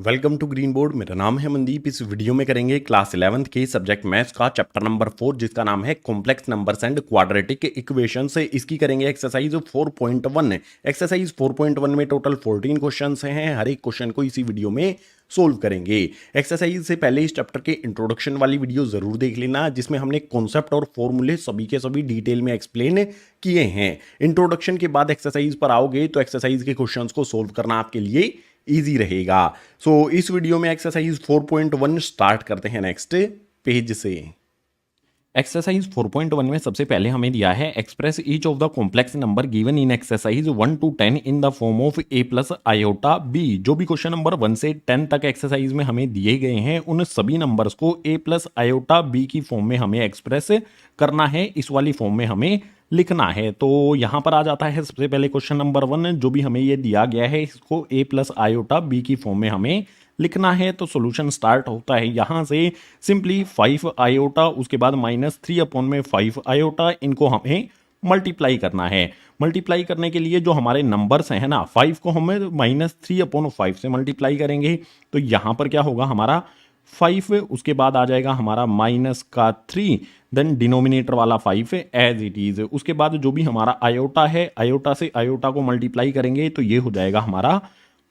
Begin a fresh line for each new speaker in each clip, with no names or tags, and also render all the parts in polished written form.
Welcome to green board. मेरा नाम है मनदीप। इस वीडियो में करेंगे क्लास 11th के सब्जेक्ट मैथ्स का चैप्टर नंबर 4 जिसका नाम है complex numbers and quadratic equation से। इसकी करेंगे एक्सरसाइज 4.1। एक्सरसाइज 4.1 में टोटल 14 क्वेश्चंस हैं। हर एक क्वेश्चन को इसी वीडियो में सोल्व करेंगे। एक्सरसाइज से पहले इस चैप्टर के इंट्रोडक्शन वाली वीडियो जरूर देख लेना जिसमें हमने कॉन्सेप्ट और फॉर्मूले सभी के सभी डिटेल में एक्सप्लेन किए हैं। इंट्रोडक्शन के बाद एक्सरसाइज पर आओगे तो एक्सरसाइज के क्वेश्चंस को सोल्व करना आपके लिए इजी रहेगा। सो इस वीडियो में एक्सरसाइज 4.1 स्टार्ट करते हैं नेक्स्ट पेज से। एक्सरसाइज 4.1 में सबसे पहले हमें दिया है express each of the complex number given in exercise 1 to 10 in the form of a plus iota b। जो भी क्वेश्चन नंबर 1 से 10 तक एक्सरसाइज में हमें दिए गए हैं उन सभी नंबर्स को a प्लस आयोटा b की फॉर्म में हमें एक्सप्रेस करना है। इस वाली फॉर्म में हमें लिखना है। तो यहां पर आ जाता है सबसे पहले क्वेश्चन नंबर 1 जो भी हमें ये दिया गया है इसको a प्लस आयोटा b की फॉर्म में हमें लिखना है। तो सॉल्यूशन स्टार्ट होता है यहां से सिंपली 5 आयोटा उसके बाद -3/5 आयोटा इनको हमें मल्टीप्लाई करना है। मल्टीप्लाई करने के लिए जो हमारे नंबर्स हैं ना 5 को हमें -3/5 से मल्टीप्लाई करेंगे तो यहां पर क्या होगा हमारा 5 उसके बाद आ जाएगा हमारा -3 देन डिनोमिनेटर वाला 5 एज इट इज। उसके बाद जो भी हमारा आयोटा है आयोटा से आयोटा को मल्टीप्लाई करेंगे तो ये हो जाएगा हमारा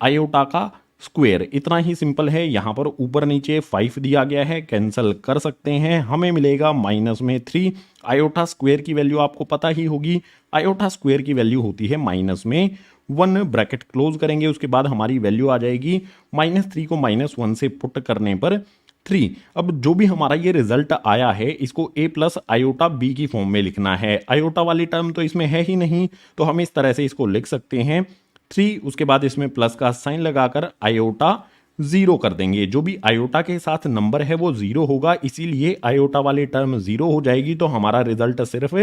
आयोटा का स्क्वायर। इतना ही सिंपल है। यहां पर ऊपर नीचे 5 दिया गया है कैंसिल कर सकते हैं। हमें मिलेगा -3। आयोटा स्क्वायर की वैल्यू आपको पता ही होगी। आयोटा स्क्वायर की वैल्यू होती है -1। ब्रैकेट क्लोज करेंगे उसके बाद हमारी वैल्यू आ जाएगी -3 को -1 से पुट करने पर 3। अब जो भी हमारा ये रिजल्ट आया है इसको a प्लस आयोटा b की फॉर्म में लिखना है। आयोटा वाली टर्म तो इसमें है ही नहीं तो हम इस तरह से इसको लिख सकते हैं 3 उसके बाद इसमें प्लस का साइन लगाकर आयोटा 0 कर देंगे। जो भी आयोटा के साथ नंबर है वो 0 होगा इसीलिए आयोटा वाली टर्म 0 हो जाएगी तो हमारा रिजल्ट सिर्फ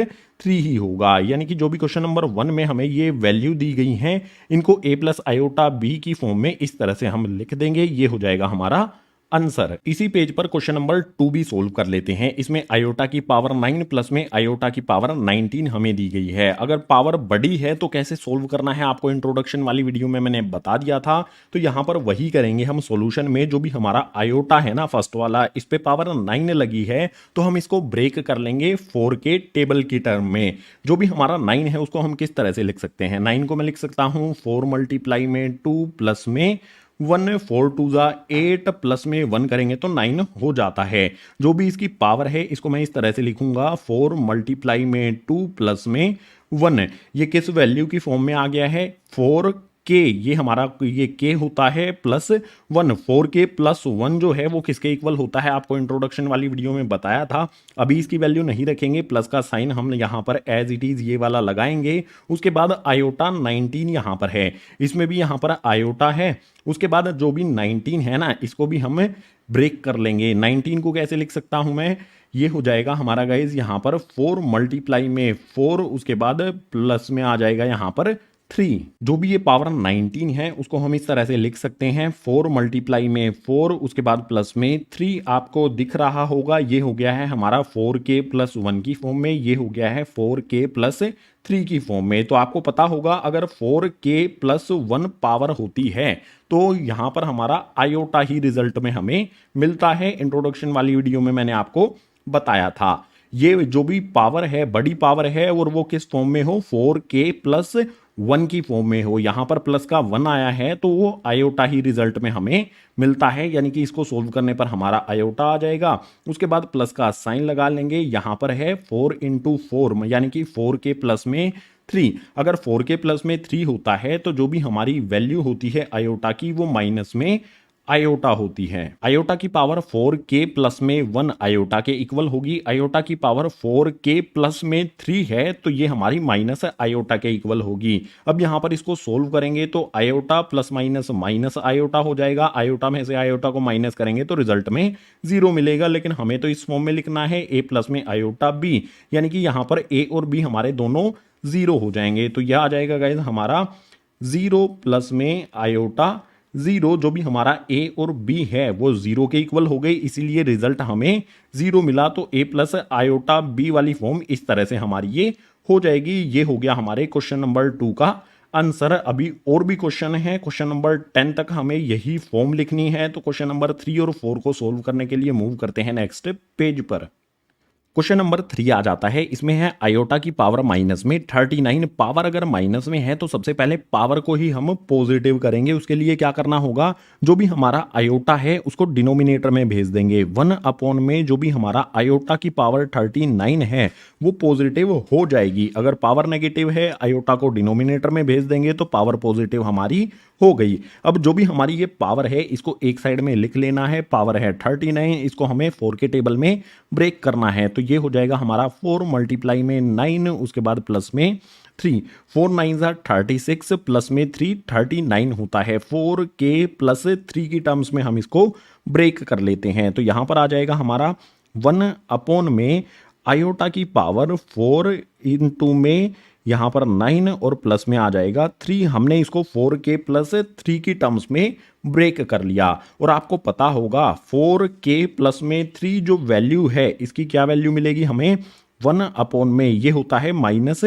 3 ही होगा। यानी कि जो भी क्वेश्चन नंबर 1 में हमें ये वैल्यू दी गई हैं इनको a प्लस आयोटा b की फॉर्म में इस तरह से हम लिख देंगे। ये हो जाएगा हमारा आंसर। इसी पेज पर क्वेश्चन नंबर 2 भी सोल्व कर लेते हैं। इसमें आयोटा की पावर 9 प्लस में आयोटा की पावर 19 हमें दी गई है। अगर पावर बड़ी है तो कैसे सोल्व करना है आपको इंट्रोडक्शन वाली वीडियो में मैंने बता दिया था। तो यहां पर वही करेंगे हम सॉल्यूशन में। जो भी हमारा आयोटा है ना फर्स्ट वाला इस पे पावर 9 लगी है तो हम इसको ब्रेक कर लेंगे 4 के टेबल की टर्म में। जो भी हमारा 9 है उसको हम किस तरह से लिख सकते हैं 9 को मैं लिख सकता हूं 4 मल्टीप्लाई में 2 प्लस में 1 4 2 जा 8 प्लस में 1 करेंगे तो 9 हो जाता है। जो भी इसकी पावर है इसको मैं इस तरह से लिखूंगा 4 मल्टीप्लाई में 2 प्लस में 1। ये किस वैल्यू की फॉर्म में आ गया है 4 के। ये हमारा ये के होता है +1। 4 प्लस 1 जो है वो किसके इक्वल होता है आपको इंट्रोडक्शन वाली वीडियो में बताया था। अभी इसकी वैल्यू नहीं रखेंगे प्लस का साइन हम यहाँ पर एज इट इज ये वाला लगाएंगे। उसके बाद आयोटा 19 यहाँ पर है इसमें भी यहाँ पर आयोटा है। उसके बाद जो भी 19 है ना इसको भी हम ब्रेक कर लेंगे। 19 को कैसे लिख सकता हूं मैं ये हो जाएगा हमारा गाइज यहाँ पर 4 मल्टीप्लाई में 4 उसके बाद प्लस में आ जाएगा यहाँ पर 3। जो भी ये पावर 19 है उसको हम इस तरह से लिख सकते हैं 4 मल्टीप्लाई में 4 उसके बाद प्लस में 3। आपको दिख रहा होगा ये हो गया है हमारा 4k प्लस 1 की फॉर्म में। ये हो गया है 4k प्लस 3 की फॉर्म में। तो आपको पता होगा अगर 4k प्लस 1 पावर होती है तो यहां पर हमारा आयोटा ही रिजल्ट में हमें मिलता है। इंट्रोडक्शन वाली वीडियो में मैंने आपको बताया था। ये जो भी पावर है बड़ी पावर है और वो किस फॉर्म में हो 4k प्लस 1 की फॉर्म में हो। यहां पर प्लस का 1 आया है तो वो आयोटा ही रिजल्ट में हमें मिलता है। यानी कि इसको सोल्व करने पर हमारा आयोटा आ जाएगा। उसके बाद प्लस का साइन लगा लेंगे। यहां पर है 4 × 4 यानी कि 4k प्लस में 3। अगर 4k प्लस में 3 होता है तो जो भी हमारी वैल्यू होती है आयोटा की वो माइनस में आयोटा होती है। आयोटा की पावर 4k प्लस में 1 आयोटा के इक्वल होगी। आयोटा की पावर 4k प्लस में 3 है तो ये हमारी माइनस आयोटा के इक्वल होगी। अब यहां पर इसको सोल्व करेंगे तो iota plus minus minus iota हो जाएगा। आयोटा में से आयोटा को माइनस करेंगे तो रिजल्ट में 0 मिलेगा। लेकिन हमें तो इस फॉर्म में लिखना है a प्लस में आयोटा b यानी कि यहां पर a और b हमारे दोनों 0 हो जाएंगे। तो यह आ जाएगा गाइज हमारा 0 प्लस में आयोटा 0। जो भी हमारा a और b है वो 0 के इक्वल हो गई इसीलिए रिजल्ट हमें 0 मिला। तो a प्लस आयोटा b वाली फॉर्म इस तरह से हमारी ये हो जाएगी। ये हो गया हमारे क्वेश्चन नंबर 2 का आंसर। अभी और भी क्वेश्चन है, क्वेश्चन नंबर 10 तक हमें यही फॉर्म लिखनी है। तो क्वेश्चन नंबर 3 और 4 को सोल्व करने के लिए मूव करते हैं नेक्स्ट पेज पर। क्वेश्चन नंबर 3 आ जाता है, इसमें है आयोटा की पावर माइनस में 39। पावर अगर माइनस में है तो सबसे पहले पावर को ही हम पॉजिटिव करेंगे। उसके लिए क्या करना होगा, जो भी हमारा आयोटा है उसको डिनोमिनेटर में भेज देंगे। 1 में जो भी हमारा आयोटा की पावर 39 है वो पॉजिटिव हो जाएगी। अगर पावर नेगेटिव है, आयोटा को डिनोमिनेटर में भेज देंगे तो पावर पॉजिटिव हमारी हो गई। अब जो भी हमारी ये पावर है इसको एक साइड में लिख लेना है। पावर है 39, इसको हमें 4 के टेबल में ब्रेक करना है। तो ये हो जाएगा हमारा 4 मल्टीप्लाई में 9, उसके बाद प्लस में 3। 4 9 36 प्लस में 3 39 होता है। 4 के प्लस 3 की टर्म्स में हम इसको ब्रेक कर लेते हैं। तो यहां पर आ जाएगा हमारा 1 में आयोटा की पावर 4 इंटू में यहां पर 9 और प्लस में आ जाएगा 3। हमने इसको 4 के प्लस 3 की टर्म्स में ब्रेक कर लिया। और आपको पता होगा 4 के प्लस में 3 जो वैल्यू है इसकी क्या वैल्यू मिलेगी हमें, 1 में ये होता है माइनस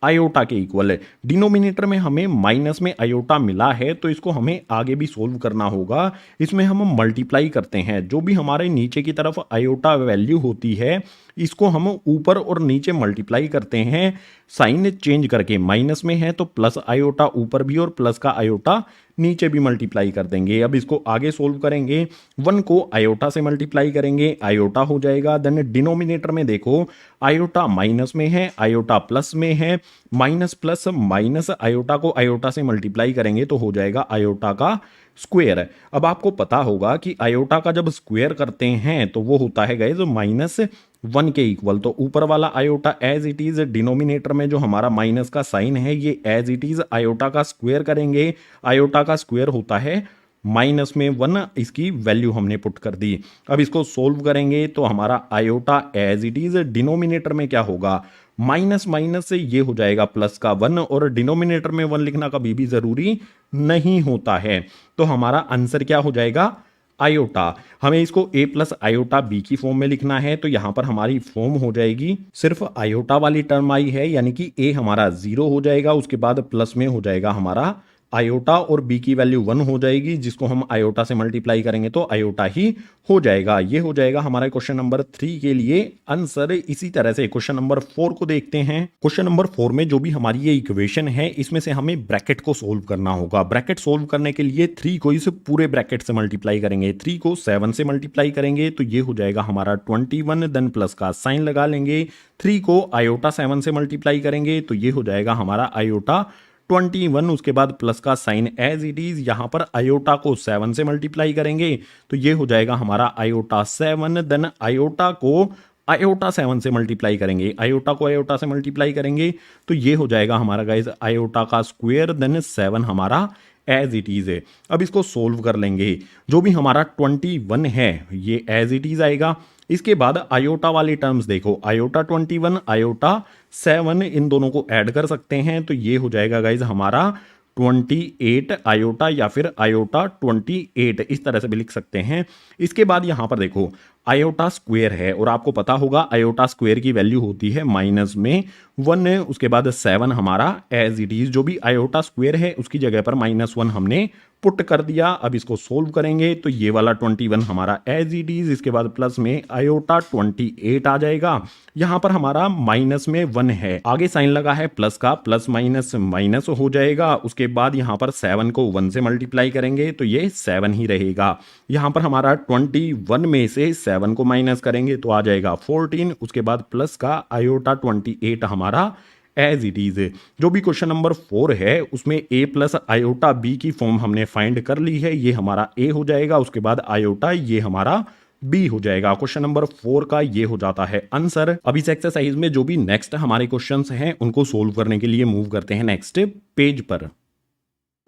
आयोटा के इक्वल है। डिनोमिनेटर में हमें माइनस में आयोटा मिला है तो इसको हमें आगे भी सोल्व करना होगा। इसमें हम मल्टीप्लाई करते हैं, जो भी हमारे नीचे की तरफ आयोटा वैल्यू होती है इसको हम ऊपर और नीचे मल्टीप्लाई करते हैं साइन चेंज करके। माइनस में है तो प्लस आयोटा ऊपर भी और प्लस का आयोटा नीचे भी मल्टीप्लाई कर देंगे। अब इसको आगे सोल्व करेंगे, 1 को आयोटा से मल्टीप्लाई करेंगे, आयोटा हो जाएगा। देन डिनोमिनेटर में देखो आयोटा माइनस में है, आयोटा प्लस में है, माइनस प्लस माइनस आयोटा को आयोटा से मल्टीप्लाई करेंगे तो हो जाएगा आयोटा का स्क्वायर। अब आपको पता होगा कि आयोटा का जब स्क्वायर करते हैं तो वो होता है गाइस -1 के इक्वल। तो ऊपर वाला iota as it is, denominator में जो हमारा माइनस का साइन है ये एज इट इज आयोटा का स्क्वायर करेंगे। आयोटा का स्क्वायर होता है -1, इसकी वैल्यू हमने पुट कर दी। अब इसको सोल्व करेंगे तो हमारा iota as it is, denominator में क्या होगा, माइनस माइनस से ये हो जाएगा प्लस का 1, और डिनोमिनेटर में 1 लिखना कभी भी जरूरी नहीं होता है। तो हमारा आंसर क्या हो जाएगा, आयोटा। हमें इसको a प्लस आयोटा b की फॉर्म में लिखना है तो यहां पर हमारी फॉर्म हो जाएगी, सिर्फ आयोटा वाली टर्म आई है यानी कि a हमारा 0 हो जाएगा, उसके बाद प्लस में हो जाएगा हमारा आयोटा और b की वैल्यू 1 हो जाएगी, जिसको हम आयोटा से मल्टीप्लाई करेंगे तो आयोटा ही हो जाएगा। ये हो जाएगा हमारा क्वेश्चन नंबर 3 के लिए आंसर। इसी तरह से क्वेश्चन नंबर 4 को देखते हैं। क्वेश्चन नंबर 4 में जो भी हमारी ये इक्वेशन है इसमें से हमें ब्रैकेट को सोल्व करना होगा। ब्रैकेट सोल्व करने के लिए 3 को इस पूरे ब्रैकेट से मल्टीप्लाई करेंगे, 3 को 7 से मल्टीप्लाई करेंगे तो ये हो जाएगा हमारा 21, देन प्लस का साइन लगा लेंगे। 3 को आयोटा 7 से मल्टीप्लाई करेंगे तो ये हो जाएगा हमारा आयोटा 21, उसके बाद प्लस का साइन एज इट इज। यहां पर आयोटा को 7 से मल्टीप्लाई करेंगे तो ये हो जाएगा हमारा आयोटा 7, देन आयोटा को आयोटा 7 से मल्टीप्लाई करेंगे, आयोटा को आयोटा से मल्टीप्लाई करेंगे तो ये हो जाएगा हमारा गाइस आयोटा का स्क्वायर, देन 7 हमारा एज इट इज है। अब इसको सोल्व कर लेंगे, जो भी हमारा 21 है ये एज इट इज आएगा। इसके बाद आयोटा वाली टर्म्स देखो, आयोटा 21 आयोटा 7, इन दोनों को ऐड कर सकते हैं तो ये हो जाएगा गाइज हमारा 28 आयोटा या फिर आयोटा 28, इस तरह से भी लिख सकते हैं। इसके बाद यहां पर देखो आयोटा स्क्वायर है और आपको पता होगा आयोटा स्क्वायर की वैल्यू होती है -1, उसके बाद 7 हमारा एज इट इज, जो भी आयोटा स्क्वायर है उसकी जगह पर -1 हमने पुट कर दिया। अब इसको सोल्व करेंगे तो ये वाला 21 हमारा एज इट इज, इसके बाद प्लस में आयोटा 28 आ जाएगा। यहां पर हमारा माइनस में 1 है, आगे साइन लगा है प्लस का, प्लस माइनस माइनस हो जाएगा। उसके बाद यहां पर 7 को 1 से मल्टीप्लाई करेंगे तो ये 7 ही रहेगा। यहां पर हमारा 21 में से 7 को माइनस करेंगे तो आ जाएगा 14, उसके बाद प्लस का आयोटा 28 हमारा एज इट इज। जो भी क्वेश्चन नंबर 4 है उसमें a प्लस आयोटा b की फॉर्म हमने फाइंड कर ली है, ये हमारा a हो जाएगा, उसके बाद आयोटा ये हमारा b हो जाएगा। क्वेश्चन नंबर 4 का ये हो जाता है आंसर। अब इस एक्सरसाइज में जो भी नेक्स्ट हमारे क्वेश्चंस हैं उनको सोल्व करने के लिए मूव करते हैं नेक्स्ट पेज पर।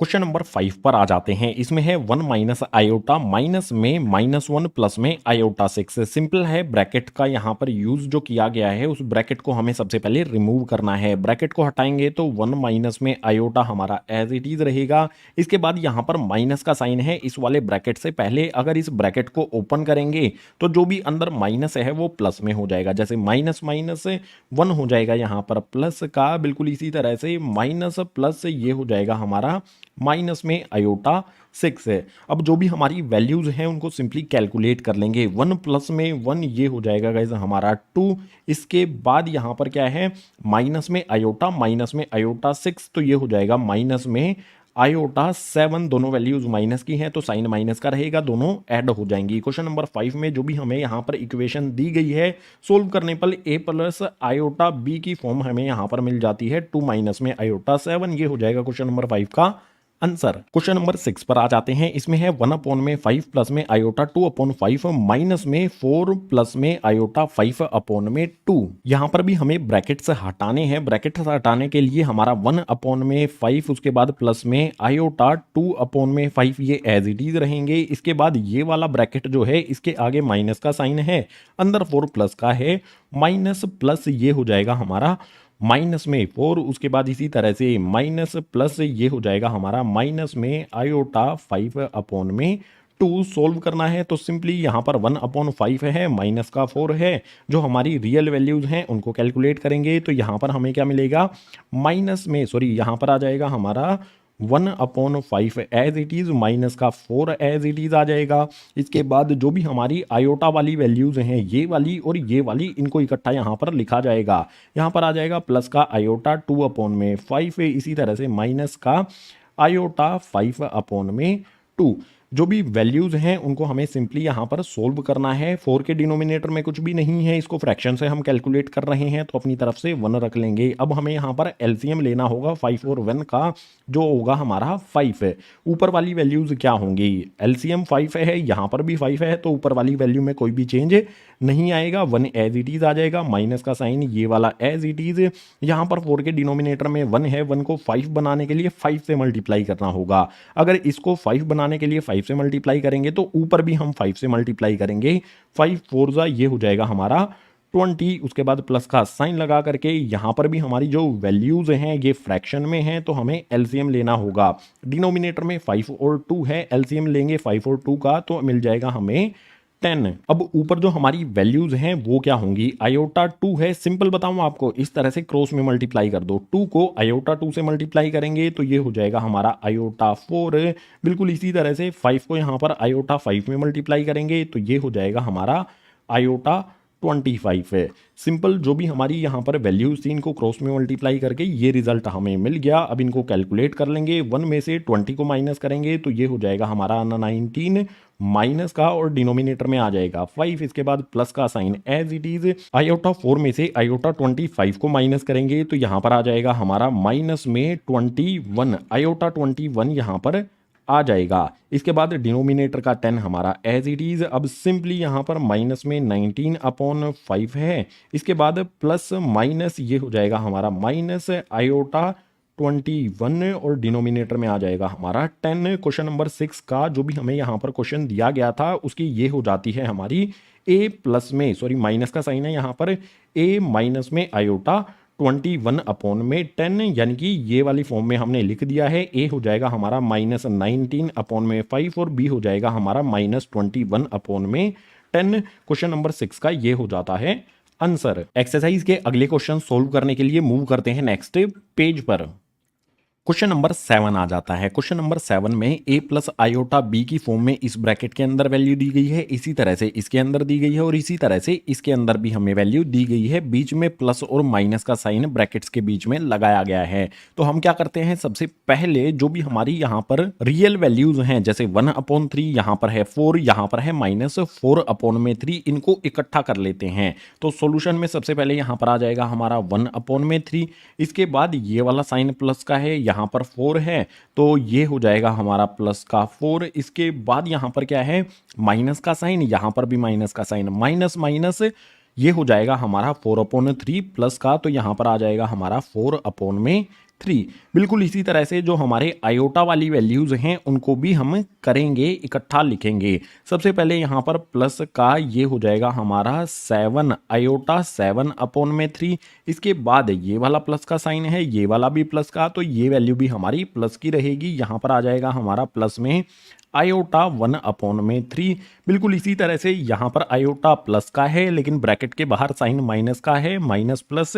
क्वेश्चन नंबर 5 पर आ जाते हैं। इसमें है 1 माइनस आयोटा माइनस में -1 प्लस में आयोटा 6। सिंपल है, ब्रैकेट का यहाँ पर यूज जो किया गया है उस ब्रैकेट को हमें सबसे पहले रिमूव करना है। ब्रैकेट को हटाएंगे तो 1 माइनस में आयोटा हमारा एज इट इज रहेगा। इसके बाद यहाँ पर माइनस का साइन है इस वाले ब्रैकेट से पहले। अगर इस ब्रैकेट को ओपन करेंगे तो जो भी अंदर माइनस है वो प्लस में हो जाएगा। जैसे माइनस माइनस 1 हो जाएगा यहाँ पर प्लस का, बिल्कुल इसी तरह से माइनस प्लस ये हो जाएगा हमारा माइनस में आयोटा 6 है। अब जो भी हमारी वैल्यूज हैं उनको सिंपली कैलकुलेट कर लेंगे। 1 प्लस में 1 ये हो जाएगा गाइस हमारा 2। इसके बाद यहाँ पर क्या है, माइनस में आयोटा 6 तो ये हो जाएगा माइनस में आयोटा 7। दोनों वैल्यूज माइनस की हैं तो साइन माइनस का रहेगा, दोनों ऐड हो जाएंगी। क्वेश्चन नंबर 5 में जो भी हमें यहाँ पर इक्वेशन दी गई है सोल्व करने पर a प्लस आयोटा b की फॉर्म हमें यहाँ पर मिल जाती है 2 माइनस में आयोटा 7। ये हो जाएगा क्वेश्चन नंबर 5 का आंसर। क्वेश्चन नंबर 6 पर आ जाते हैं। इसमें है 1 अपॉन में 5 प्लस में आयोटा 2 अपॉन 5 माइनस में 4 प्लस में आयोटा 5 अपॉन में 2। यहाँ पर भी हमें ब्रैकेट्स हटाने हैं। ब्रैकेट्स हटाने के लिए हमारा 1 अपॉन में 5 उसके बाद प्लस में आयोटा 2 अपॉन में 5 ये एज इट इज रहेंगे। इसके बाद ये वाला ब्रैकेट जो है इसके आगे माइनस का साइन है, अंदर 4 प्लस का है, माइनस प्लस ये हो जाएगा हमारा माइनस में 4। उसके बाद इसी तरह से माइनस प्लस ये हो जाएगा हमारा माइनस में आयोटा 5 अपॉन में 2। सोल्व करना है तो सिंपली यहाँ पर 1 अपॉन 5 है, माइनस का 4 है, जो हमारी रियल वैल्यूज हैं उनको कैलकुलेट करेंगे तो यहाँ पर हमें क्या मिलेगा, यहाँ पर आ जाएगा हमारा 1 upon 5 as it is, minus का 4 एज इट इज आ जाएगा। इसके बाद जो भी हमारी आयोटा वाली वैल्यूज हैं ये वाली और ये वाली, इनको इकट्ठा यहाँ पर लिखा जाएगा। यहाँ पर आ जाएगा प्लस का आयोटा 2 अपॉन में 5, इसी तरह से माइनस का आयोटा 5 अपॉन में 2। जो भी वैल्यूज हैं उनको हमें सिंपली यहाँ पर सोल्व करना है। 4 के डिनोमिनेटर में कुछ भी नहीं है, इसको फ्रैक्शन से हम कैलकुलेट कर रहे हैं तो अपनी तरफ से 1 रख लेंगे। अब हमें यहाँ पर एलसीएम लेना होगा 5 और 1 का, जो होगा हमारा 5 है। ऊपर वाली वैल्यूज क्या होंगी, एलसीएम 5 है, यहाँ पर भी 5 है तो ऊपर वाली वैल्यू में कोई भी चेंज नहीं आएगा, 1 एज इट इज आ जाएगा, माइनस का साइन ये वाला एज इट इज। यहाँ पर 4 के डिनोमिनेटर में 1 है, 1 को 5 बनाने के लिए 5 से मल्टीप्लाई करना होगा। अगर इसको 5 बनाने के लिए 5 से मल्टीप्लाई करेंगे तो ऊपर भी हम 5 से मल्टीप्लाई करेंगे। 5 4 जा ये हो जाएगा हमारा 20। उसके बाद प्लस का साइन लगा करके यहाँ पर भी हमारी जो वैल्यूज हैं ये फ्रैक्शन में हैं तो हमें एलसीएम लेना होगा। डिनोमिनेटर में 5 और 2 है, एलसीएम लेंगे 5 और 2 का तो मिल जाएगा हमें 10। अब ऊपर जो हमारी वैल्यूज हैं वो क्या होंगी, आयोटा 2 है, सिंपल बताऊं आपको, इस तरह से क्रॉस में मल्टीप्लाई कर दो। 2 को आयोटा 2 से मल्टीप्लाई करेंगे तो ये हो जाएगा हमारा आयोटा 4। बिल्कुल इसी तरह से 5 को यहाँ पर आयोटा 5 में मल्टीप्लाई करेंगे तो ये हो जाएगा हमारा आयोटा 25 है। सिंपल, जो भी हमारी यहाँ पर वैल्यूज थी इनको क्रॉस में मल्टीप्लाई करके ये रिजल्ट हमें मिल गया। अब इनको कैलकुलेट कर लेंगे। 1 में से 20 को माइनस करेंगे तो ये हो जाएगा हमारा 19 माइनस का और डिनोमिनेटर में आ जाएगा 5। इसके बाद प्लस का sign as it is. Iota 4 में से आयोटा 25 को माइनस करेंगे तो यहाँ पर आ जाएगा हमारा माइनस में 21, आयोटा 21 यहाँ पर आ जाएगा। इसके बाद डिनोमिनेटर का 10 हमारा एज इट इज। अब सिंपली यहाँ पर माइनस में 19 अपॉन 5 है, इसके बाद प्लस माइनस ये हो जाएगा हमारा माइनस आयोटा 21 और डिनोमिनेटर में आ जाएगा हमारा 10। क्वेश्चन नंबर 6 का जो भी हमें यहाँ पर क्वेश्चन दिया गया था उसकी ये हो जाती है हमारी माइनस का साइन है यहाँ पर, a माइनस में आयोटा 21 अपॉन में 10, यानी कि ये वाली फॉर्म में हमने लिख दिया है। a हो जाएगा हमारा माइनस 19 अपॉन में 5 और b हो जाएगा हमारा माइनस 21 अपॉन में 10। क्वेश्चन नंबर 6 का ये हो जाता है आंसर। एक्सरसाइज के अगले क्वेश्चन सोल्व करने के लिए मूव करते हैं नेक्स्ट पेज पर। क्वेश्चन नंबर 7 आ जाता है। क्वेश्चन नंबर 7 में a प्लस आयोटा b की फॉर्म में इस ब्रैकेट के अंदर वैल्यू दी गई है, इसी तरह से इसके अंदर दी गई है और इसी तरह से इसके अंदर भी हमें वैल्यू दी गई है। बीच में प्लस और माइनस का साइन ब्रैकेट्स के बीच में लगाया गया है। तो हम क्या करते हैं, सबसे पहले जो भी हमारी यहाँ पर रियल वैल्यूज हैं, जैसे 1 अपॉन 3 यहाँ पर है 4, यहाँ पर है माइनस 4 अपॉन में 3, इनको इकट्ठा कर लेते हैं। तो सोल्यूशन में सबसे पहले यहाँ पर आ जाएगा हमारा 1 अपॉन में 3, इसके बाद ये वाला साइन प्लस का है, यहाँ पर 4 है तो ये हो जाएगा हमारा प्लस का 4। इसके बाद यहाँ पर क्या है, माइनस का साइन, यहाँ पर भी माइनस का साइन, माइनस माइनस ये हो जाएगा हमारा 4 अपॉन 3 प्लस का, तो यहाँ पर आ जाएगा हमारा 4 अपॉन में 3। बिल्कुल इसी तरह से जो हमारे आयोटा वाली वैल्यूज़ हैं उनको भी हम करेंगे, इकट्ठा लिखेंगे। सबसे पहले यहाँ पर प्लस का ये हो जाएगा हमारा 7 आयोटा 7/3। इसके बाद ये वाला प्लस का साइन है, ये वाला भी प्लस का, तो ये वैल्यू भी हमारी प्लस की रहेगी। यहाँ पर आ जाएगा हमारा प्लस में आयोटा 1/3। बिल्कुल इसी तरह से यहाँ पर आयोटा प्लस का है लेकिन ब्रैकेट के बाहर साइन माइनस का है, माइनस प्लस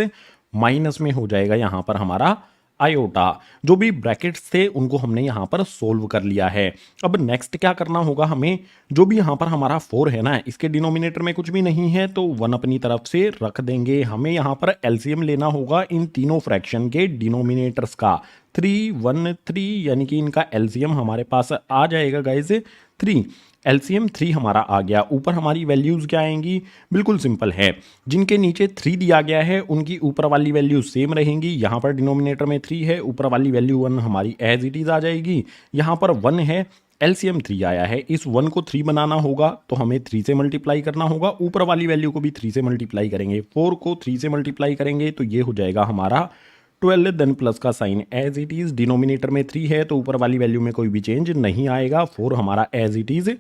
माइनस में हो जाएगा यहाँ पर हमारा आयोटा। जो भी ब्रैकेट्स थे उनको हमने यहाँ पर सोल्व कर लिया है। अब नेक्स्ट क्या करना होगा हमें, जो भी यहाँ पर हमारा 4 है ना, इसके डिनोमिनेटर में कुछ भी नहीं है तो 1 अपनी तरफ से रख देंगे। हमें यहाँ पर एलसीएम लेना होगा इन तीनों फ्रैक्शन के डिनोमिनेटर्स का। 3 1 3 यानी कि इनका एलसीएम हमारे पास आ जाएगा गाइस 3। एलसीएम 3 हमारा आ गया। ऊपर हमारी वैल्यूज़ क्या आएंगी, बिल्कुल सिंपल है। जिनके नीचे 3 दिया गया है उनकी ऊपर वाली वैल्यू सेम रहेंगी। यहाँ पर डिनोमिनेटर में 3 है, ऊपर वाली वैल्यू 1 हमारी एज इट इज़ आ जाएगी। यहाँ पर 1 है, एलसीएम 3 आया है, इस 1 को 3 बनाना होगा तो हमें 3 से मल्टीप्लाई करना होगा। ऊपर वाली वैल्यू को भी 3 से मल्टीप्लाई करेंगे। 4 को 3 से मल्टीप्लाई करेंगे तो ये हो जाएगा हमारा 12, देन प्लस का sign as it is. Denominator में 3 है तो ऊपर वाली वैल्यू में कोई भी चेंज नहीं आएगा, 4 हमारा एज इट इज़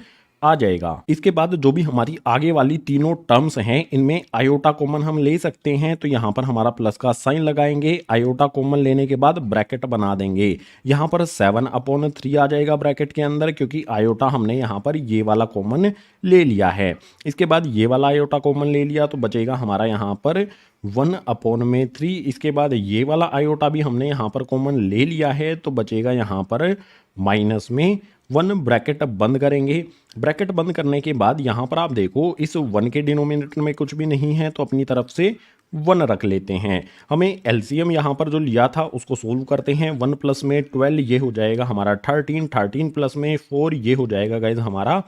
आ जाएगा। इसके बाद जो भी हमारी आगे वाली तीनों टर्म्स हैं इनमें आयोटा कॉमन हम ले सकते हैं, तो यहाँ पर हमारा प्लस का साइन लगाएंगे। आयोटा कॉमन लेने के बाद ब्रैकेट बना देंगे। यहाँ पर 7/3 आ जाएगा ब्रैकेट के अंदर, क्योंकि आयोटा हमने यहाँ पर ये वाला कॉमन ले लिया है। इसके बाद ये वाला आयोटा कॉमन ले लिया तो बचेगा हमारा यहाँ पर 1/3। इसके बाद ये वाला आयोटा भी हमने यहाँ पर कॉमन ले लिया है तो बचेगा यहाँ पर माइनस में 1। ब्रैकेट बंद करेंगे। ब्रैकेट बंद करने के बाद यहाँ पर आप देखो इस 1 के डिनोमिनेटर में कुछ भी नहीं है तो अपनी तरफ से 1 रख लेते हैं। हमें एलसीएम यहाँ पर जो लिया था उसको सोल्व करते हैं। 1 प्लस में 12 ये हो जाएगा हमारा 13, 13 प्लस में 4 ये हो जाएगा गाइज हमारा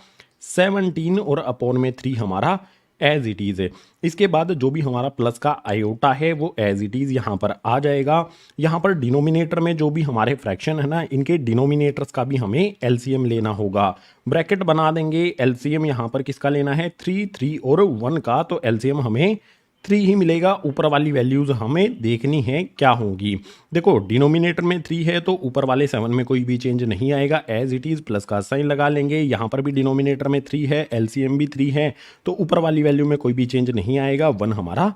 17 और अपॉन में 3 हमारा एज इट इज़ है। इसके बाद जो भी हमारा प्लस का आयोटा है वो एज इट इज़ यहाँ पर आ जाएगा। यहाँ पर डिनोमिनेटर में जो भी हमारे फ्रैक्शन है ना इनके डिनोमिनेटर्स का भी हमें एलसीएम लेना होगा। ब्रैकेट बना देंगे। एलसीएम यहाँ पर किसका लेना है, 3, 3 और 1 का, तो एलसीएम हमें 3 ही मिलेगा। ऊपर वाली वैल्यूज़ हमें देखनी है क्या होगी। देखो डिनोमिनेटर में 3 है तो ऊपर वाले 7 में कोई भी चेंज नहीं आएगा, एज इट इज़ प्लस का साइन लगा लेंगे। यहाँ पर भी डिनोमिनेटर में 3 है, एलसीएम भी 3 है, तो ऊपर वाली वैल्यू में कोई भी चेंज नहीं आएगा, 1 हमारा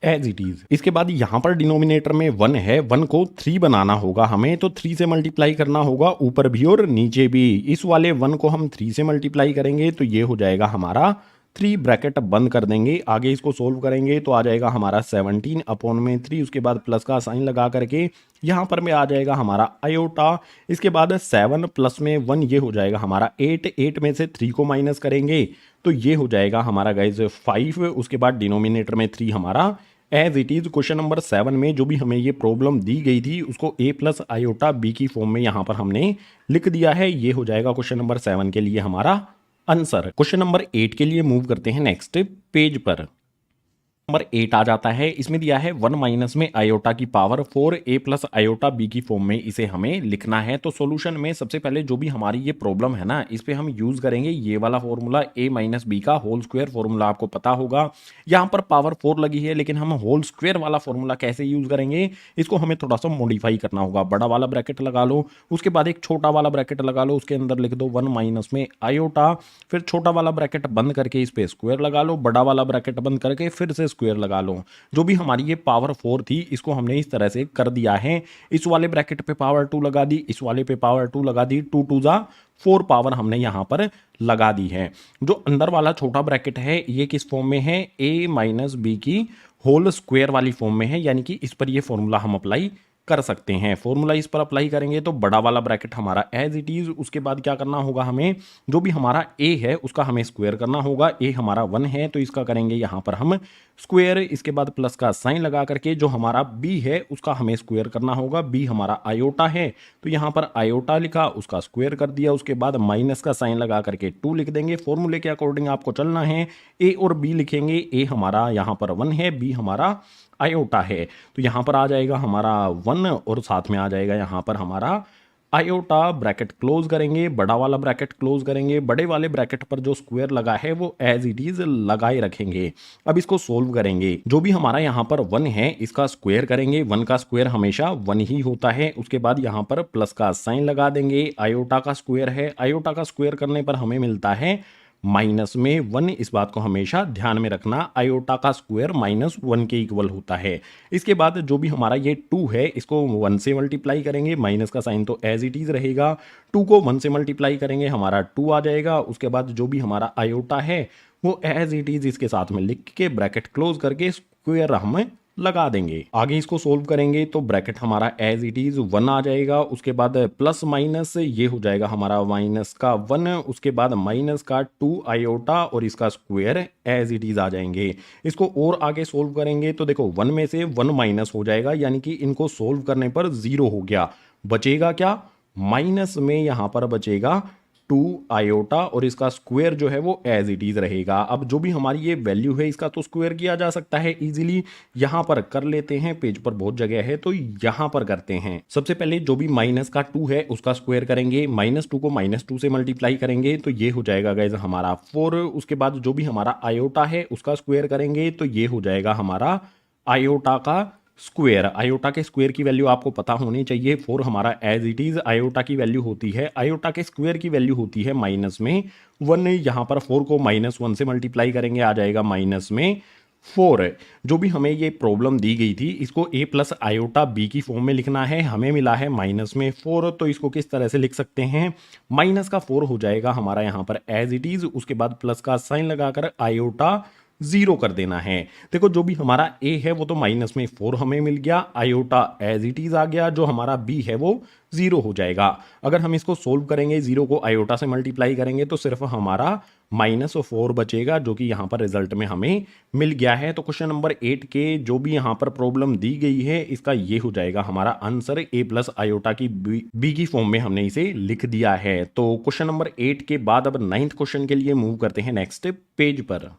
एज इट इज़। इसके बाद यहाँ पर डिनोमिनेटर में 1 है, 1 को 3 बनाना होगा हमें, तो 3 से मल्टीप्लाई करना होगा ऊपर भी और नीचे भी। इस वाले 1 को हम 3 से मल्टीप्लाई करेंगे तो ये हो जाएगा हमारा 3। ब्रैकेट बंद कर देंगे। आगे इसको सोल्व करेंगे तो आ जाएगा हमारा 17 अपॉन में 3। उसके बाद प्लस का साइन लगा करके यहाँ पर में आ जाएगा हमारा आयोटा। इसके बाद 7 प्लस में 1 ये हो जाएगा हमारा 8, 8 में से 3 को माइनस करेंगे तो ये हो जाएगा हमारा गाइज 5। उसके बाद डिनोमिनेटर में 3 हमारा as it is. Question number 7 में जो भी हमें ये प्रॉब्लम दी गई थी उसको a प्लस आयोटा b की फॉर्म में यहाँ पर हमने लिख दिया है। ये हो जाएगा क्वेश्चन नंबर 7 के लिए हमारा आंसर। क्वेश्चन नंबर 8 के लिए मूव करते हैं नेक्स्ट पेज पर। नंबर 8 आ जाता है। इसमें दिया है 1 माइनस में आयोटा की power 4 a plus iota b की फॉर्म में इसे हमें लिखना है। तो सॉल्यूशन में सबसे पहले जो भी हमारी ये प्रॉब्लम है ना इस पे हम यूज करेंगे ये वाला फॉर्मूला a माइनस बी का होल स्क्वायर फॉर्मूला। आपको पता होगा यहाँ पर पावर 4 लगी है, लेकिन हम होल स्क्वायर वाला फॉर्मूला कैसे यूज करेंगे, इसको हमें थोड़ा सा मॉडिफाई करना होगा। बड़ा वाला ब्रैकेट लगा लो, उसके बाद एक छोटा वाला ब्रैकेट लगा लो, उसके अंदर लिख दो 1 माइनस में आयोटा, फिर छोटा वाला ब्रैकेट बंद करके इस पे स्क्वायर लगा लो, बड़ा वाला ब्रैकेट बंद करके फिर से स्क्वायर लगा लो। जो भी हमारी ये पावर 4 थी इसको हमने इस तरह से कर दिया है। इस वाले ब्रैकेट पे पावर 2 लगा दी, इस वाले पे पावर 2 लगा दी, 2 2 जा 4 पावर हमने यहाँ पर लगा दी है। जो अंदर वाला छोटा ब्रैकेट है ये किस फॉर्म में है, a माइनस बी की होल स्क्वायर वाली फॉर्म में है, यानी कि इस पर ये फॉर्मूला हम अप्लाई कर सकते हैं। फॉर्मूला इस पर अप्लाई करेंगे तो बड़ा वाला ब्रैकेट हमारा एज इट इज। उसके बाद क्या करना होगा, हमें जो भी हमारा a है उसका हमें स्क्वायर करना होगा। a हमारा 1 है तो इसका करेंगे यहाँ पर हम स्क्वायर। इसके बाद प्लस का साइन लगा करके जो हमारा b है उसका हमें स्क्वायर करना होगा। b हमारा आयोटा है तो यहाँ पर आयोटा लिखा, उसका स्क्वायर कर दिया। उसके बाद माइनस का साइन लगा करके 2 लिख देंगे। फॉर्मूले के अकॉर्डिंग आपको चलना है। a और b लिखेंगे, a हमारा यहाँ पर 1 है, b हमारा आयोटा है, तो यहाँ पर आ जाएगा हमारा 1 और साथ में आ जाएगा यहाँ पर हमारा आयोटा ब्रैकेट क्लोज करेंगे, बड़ा वाला ब्रैकेट क्लोज करेंगे, बड़े वाले ब्रैकेट पर जो स्क्वायर लगा है वो एज इट इज लगाए रखेंगे। अब इसको सोल्व करेंगे, जो भी हमारा यहाँ पर 1 है इसका स्क्वायर करेंगे, 1 का स्क्वायर हमेशा 1 ही होता है। उसके बाद यहाँ पर प्लस का साइन लगा देंगे, आयोटा का स्क्वायर है, आयोटा का स्क्वायर करने पर हमें मिलता है -1। इस बात को हमेशा ध्यान में रखना, आयोटा का स्क्वायर -1 के इक्वल होता है। इसके बाद जो भी हमारा ये 2 है इसको 1 से मल्टीप्लाई करेंगे, माइनस का साइन तो एज इट इज रहेगा, 2 को 1 से मल्टीप्लाई करेंगे हमारा 2 आ जाएगा। उसके बाद जो भी हमारा आयोटा है वो एज इट इज इसके साथ में लिख के ब्रैकेट क्लोज करके स्क्वायर हमें लगा देंगे। आगे इसको सोल्व करेंगे तो ब्रैकेट हमारा एज इट इज 1 आ जाएगा। उसके बाद प्लस माइनस ये हो जाएगा हमारा माइनस का 1, उसके बाद माइनस का 2 आयोटा और इसका स्क्वायर एज इट इज आ जाएंगे। इसको और आगे सोल्व करेंगे तो देखो 1 में से 1 माइनस हो जाएगा, यानी कि इनको सोल्व करने पर 0 हो गया। बचेगा क्या, माइनस में यहां पर बचेगा 2 आयोटा और इसका स्क्वायर जो है वो एज इट इज रहेगा। अब जो भी हमारी ये वैल्यू है इसका तो स्क्वायर किया जा सकता है इजीली, यहां पर कर लेते हैं, पेज पर बहुत जगह है तो यहां पर करते हैं। सबसे पहले जो भी माइनस का 2 है उसका स्क्वायर करेंगे, -2 को -2 से मल्टीप्लाई करेंगे तो ये हो जाएगा गाइज हमारा 4। उसके बाद जो भी हमारा आयोटा है उसका स्क्वायर करेंगे तो ये हो जाएगा हमारा आयोटा का स्क्वायर। आयोटा के स्क्वायर की वैल्यू आपको पता होनी चाहिए, 4 हमारा एज इट इज आयोटा की वैल्यू होती है, आयोटा के स्क्वायर की वैल्यू होती है -1। यहाँ पर 4 को -1 से मल्टीप्लाई करेंगे आ जाएगा -4। जो भी हमें ये प्रॉब्लम दी गई थी इसको a प्लस आयोटा b की फॉर्म में लिखना है, हमें मिला है -4, तो इसको किस तरह से लिख सकते हैं, माइनस का 4 हो जाएगा हमारा यहाँ पर एज इट इज, उसके बाद प्लस का साइन लगाकर आयोटा 0 कर देना है। देखो जो भी हमारा a है वो तो -4 हमें मिल गया, आयोटा एज इट इज आ गया, जो हमारा b है वो 0 हो जाएगा। अगर हम इसको सोल्व करेंगे 0 को आयोटा से मल्टीप्लाई करेंगे तो सिर्फ हमारा -4 बचेगा, जो कि यहाँ पर रिजल्ट में हमें मिल गया है। तो क्वेश्चन नंबर 8 के जो भी यहाँ पर प्रॉब्लम दी गई है इसका ये हो जाएगा हमारा आंसर, a प्लस आयोटा की b की फॉर्म में हमने इसे लिख दिया है। तो क्वेश्चन नंबर 8 के बाद अब 9th क्वेश्चन के लिए मूव करते हैं नेक्स्ट पेज पर।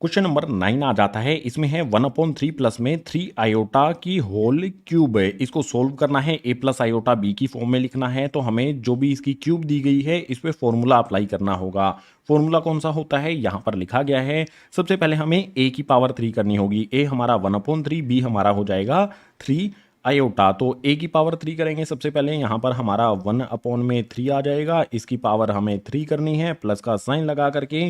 क्वेश्चन नंबर 9 आ जाता है, इसमें है 1/3 प्लस में 3 आयोटा की होल क्यूब है। इसको सोल्व करना है, a प्लस आयोटा b की फॉर्म में लिखना है, तो हमें जो भी इसकी क्यूब दी गई है इस पे फॉर्मूला अप्लाई करना होगा। फॉर्मूला कौन सा होता है यहाँ पर लिखा गया है। सबसे पहले हमें a की पावर 3 करनी होगी, a हमारा 1/3, b हमारा हो जाएगा 3 आयोटा। तो a की पावर 3 करेंगे, सबसे पहले यहाँ पर हमारा 1/3 आ जाएगा, इसकी पावर हमें 3 करनी है, प्लस का साइन लगा करके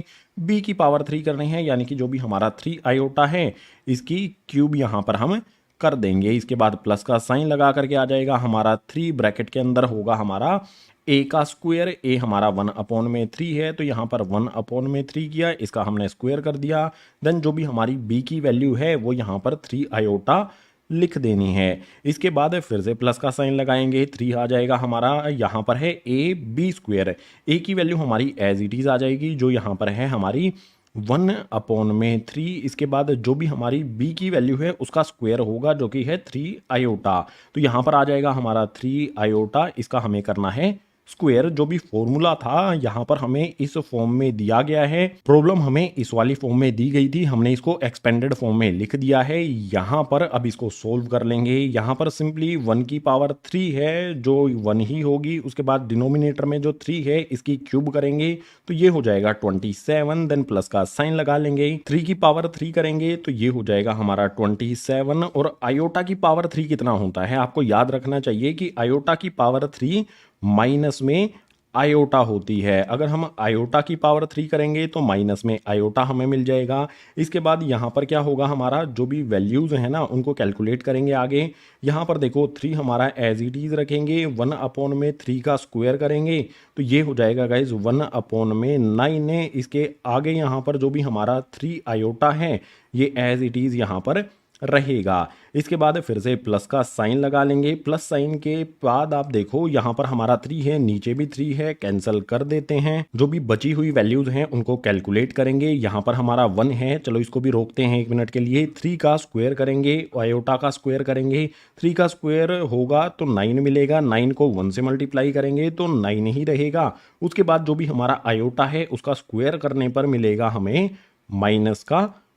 b की पावर 3 करनी है, यानी कि जो भी हमारा 3 आयोटा है इसकी क्यूब यहाँ पर हम कर देंगे। इसके बाद प्लस का साइन लगा करके आ जाएगा हमारा 3, ब्रैकेट के अंदर होगा हमारा a का स्क्वायर, a हमारा 1/3 है तो यहाँ पर 1/3 किया, इसका हमने स्क्वायर कर दिया। देन जो भी हमारी b की वैल्यू है वो यहाँ पर 3 आयोटा लिख देनी है। इसके बाद फिर से प्लस का साइन लगाएंगे, 3 आ जाएगा हमारा, यहाँ पर है ab², a की वैल्यू हमारी एज इट इज आ जाएगी, जो यहाँ पर है हमारी 1/3। इसके बाद जो भी हमारी b की वैल्यू है उसका स्क्वायर होगा, जो कि है 3 आयोटा, तो यहाँ पर आ जाएगा हमारा 3 आयोटा, इसका हमें करना है स्क्वायर। जो भी फॉर्मूला था यहाँ पर हमें इस फॉर्म में दिया गया है, प्रॉब्लम हमें इस वाली फॉर्म में दी गई थी, हमने इसको एक्सपेंडेड फॉर्म में लिख दिया है यहाँ पर। अब इसको सोल्व कर लेंगे, यहाँ पर सिंपली 1 की पावर 3 है जो 1 ही होगी, उसके बाद डिनोमिनेटर में जो 3 है इसकी क्यूब करेंगे तो ये हो जाएगा 27, देन प्लस का साइन लगा लेंगे, 3 की पावर 3 करेंगे तो ये हो जाएगा हमारा 27। और आयोटा की पावर 3 कितना होता है आपको याद रखना चाहिए कि आयोटा की पावर 3 माइनस में आयोटा होती है। अगर हम आयोटा की पावर 3 करेंगे तो माइनस में आयोटा हमें मिल जाएगा। इसके बाद यहाँ पर क्या होगा, हमारा जो भी वैल्यूज है ना उनको कैलकुलेट करेंगे आगे। यहाँ पर देखो 3 हमारा एज इट इज रखेंगे, 1/3 का स्क्वायर करेंगे तो ये हो जाएगा गाइज 1/9। इसके आगे यहाँ पर जो भी हमारा 3 आयोटा है ये एज इट इज यहाँ पर रहेगा। इसके बाद फिर से प्लस का साइन लगा लेंगे, प्लस साइन के बाद आप देखो यहाँ पर हमारा 3 है, नीचे भी 3 है, कैंसिल कर देते हैं। जो भी बची हुई वैल्यूज हैं उनको कैलकुलेट करेंगे। यहाँ पर हमारा 1 है, चलो इसको भी रोकते हैं 1 मिनट के लिए। 3 का स्क्वायर करेंगे, आयोटा का स्क्वायर करेंगे, 3 का स्क्वायर होगा तो 9 मिलेगा, 9 को 1 से मल्टीप्लाई करेंगे तो 9 ही रहेगा। उसके बाद जो भी हमारा आयोटा है उसका स्क्वायर करने पर मिलेगा हमें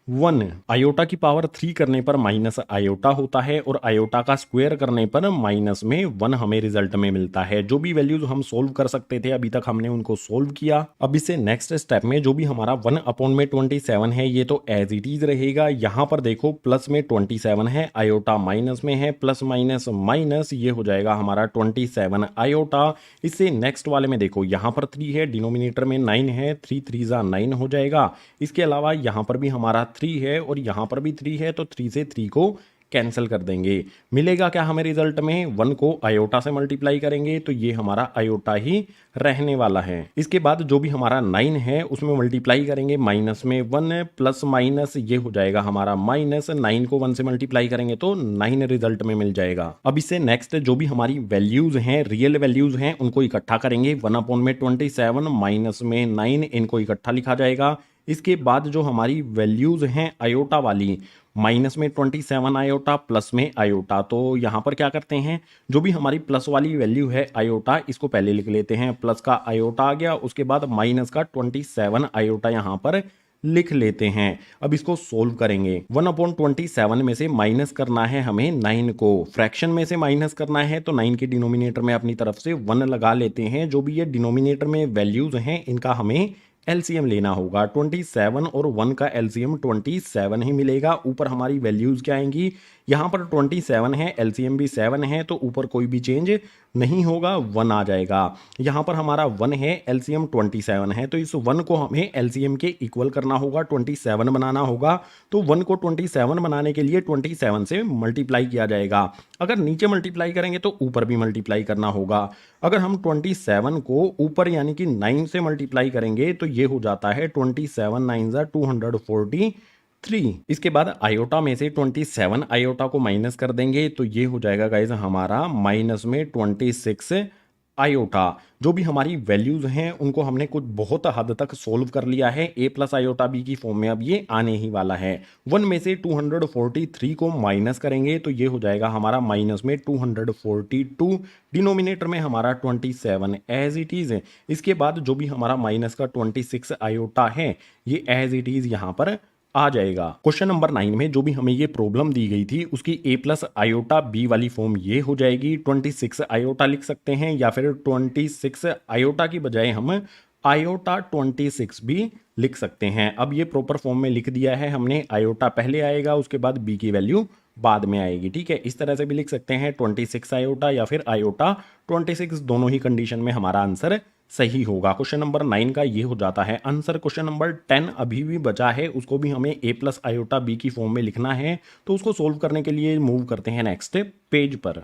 1 आयोटा की पावर 3 करने पर माइनस आयोटा होता है और आयोटा का स्क्वायर करने पर माइनस में 1 हमें रिजल्ट में मिलता है। जो भी वैल्यूज हम सोल्व कर सकते थे अभी तक हमने उनको सोल्व किया। अब इससे नेक्स्ट स्टेप में जो भी हमारा 1 अपॉन में 27 है ये तो एज इट इज रहेगा। यहाँ पर देखो प्लस में 27 है, आयोटा माइनस में है, प्लस माइनस माइनस ये हो जाएगा हमारा 27 आयोटा। इससे नेक्स्ट वाले में देखो यहाँ पर 3 है, डिनोमिनेटर में 9 है, 3 3 9 हो जाएगा। इसके अलावा यहाँ पर भी हमारा 3 है और यहाँ पर भी 3 है, तो 3 से 3 को कैंसिल कर देंगे। मिलेगा क्या हमें रिजल्ट में, 1 को आयोटा से मल्टीप्लाई करेंगे तो ये हमारा आयोटा ही रहने वाला है। इसके बाद जो भी हमारा 9 है उसमें मल्टीप्लाई करेंगे माइनस में 1 प्लस माइनस ये हो जाएगा हमारा माइनस, 9 को 1 से मल्टीप्लाई करेंगे तो 9 रिजल्ट में मिल जाएगा। अब इससे नेक्स्ट जो भी हमारी वैल्यूज हैं, रियल वैल्यूज हैं, उनको इकट्ठा करेंगे। 1 अपॉन में 27 माइनस में 9 इनको इकट्ठा लिखा जाएगा। इसके बाद जो हमारी वैल्यूज हैं आयोटा वाली, माइनस में 27 आयोटा, प्लस में आयोटा, तो यहाँ पर क्या करते हैं, जो भी हमारी प्लस वाली वैल्यू है आयोटा इसको पहले लिख लेते हैं। प्लस का आयोटा आ गया, उसके बाद माइनस का 27 आयोटा यहाँ पर लिख लेते हैं। अब इसको सोल्व करेंगे। 1 अपॉन 27 में से माइनस करना है हमें 9 को, फ्रैक्शन में से माइनस करना है तो 9 के डिनोमिनेटर में अपनी तरफ से 1 लगा लेते हैं। जो भी ये डिनोमिनेटर में वैल्यूज हैं इनका हमें एलसीएम लेना होगा। 27 और 1 का एलसीएम 27 ही मिलेगा। ऊपर हमारी वैल्यूज क्या आएंगी, यहाँ पर 27 है, एलसीएम भी 7 है, तो ऊपर कोई भी चेंज नहीं होगा, 1 आ जाएगा। यहाँ पर हमारा 1 है, एलसीएम 27 है, तो इस 1 को हमें एलसीएम के इक्वल करना होगा, 27 बनाना होगा। तो 1 को 27 बनाने के लिए 27 से मल्टीप्लाई किया जाएगा। अगर नीचे मल्टीप्लाई करेंगे तो ऊपर भी मल्टीप्लाई करना होगा। अगर हम 27 को ऊपर यानी कि 9 से मल्टीप्लाई करेंगे तो ये हो जाता है 27 9 243। इसके बाद आयोटा में से 27 आयोटा को माइनस कर देंगे तो ये हो जाएगा गाइज हमारा माइनस में 26 आयोटा। जो भी हमारी वैल्यूज हैं उनको हमने कुछ बहुत हद तक सोल्व कर लिया है। ए प्लस आयोटा बी की फॉर्म में अब ये आने ही वाला है। 1 में से 243 को माइनस करेंगे तो ये हो जाएगा हमारा माइनस में 242, डिनोमिनेटर में हमारा 27 एज इट इज। इसके बाद जो भी हमारा माइनस का 26 आयोटा है ये एज इट इज यहाँ पर आ जाएगा। क्वेश्चन नंबर 9 में जो भी हमें ये प्रॉब्लम दी गई थी उसकी ए प्लस आयोटा बी वाली फॉर्म ये हो जाएगी। 26 आयोटा लिख सकते हैं या फिर 26 आयोटा की बजाय हम आयोटा 26 भी लिख सकते हैं। अब ये प्रॉपर फॉर्म में लिख दिया है हमने, आयोटा पहले आएगा उसके बाद बी की वैल्यू बाद में आएगी। ठीक है, इस तरह से भी लिख सकते हैं 26 आयोटा या फिर आयोटा 26, दोनों ही कंडीशन में हमारा आंसर सही होगा। क्वेश्चन नंबर 9 का ये हो जाता है आंसर। क्वेश्चन नंबर 10 अभी भी बचा है, उसको भी हमें ए प्लस आयोटा बी की फॉर्म में लिखना है, तो उसको सोल्व करने के लिए मूव करते हैं नेक्स्ट पेज पर।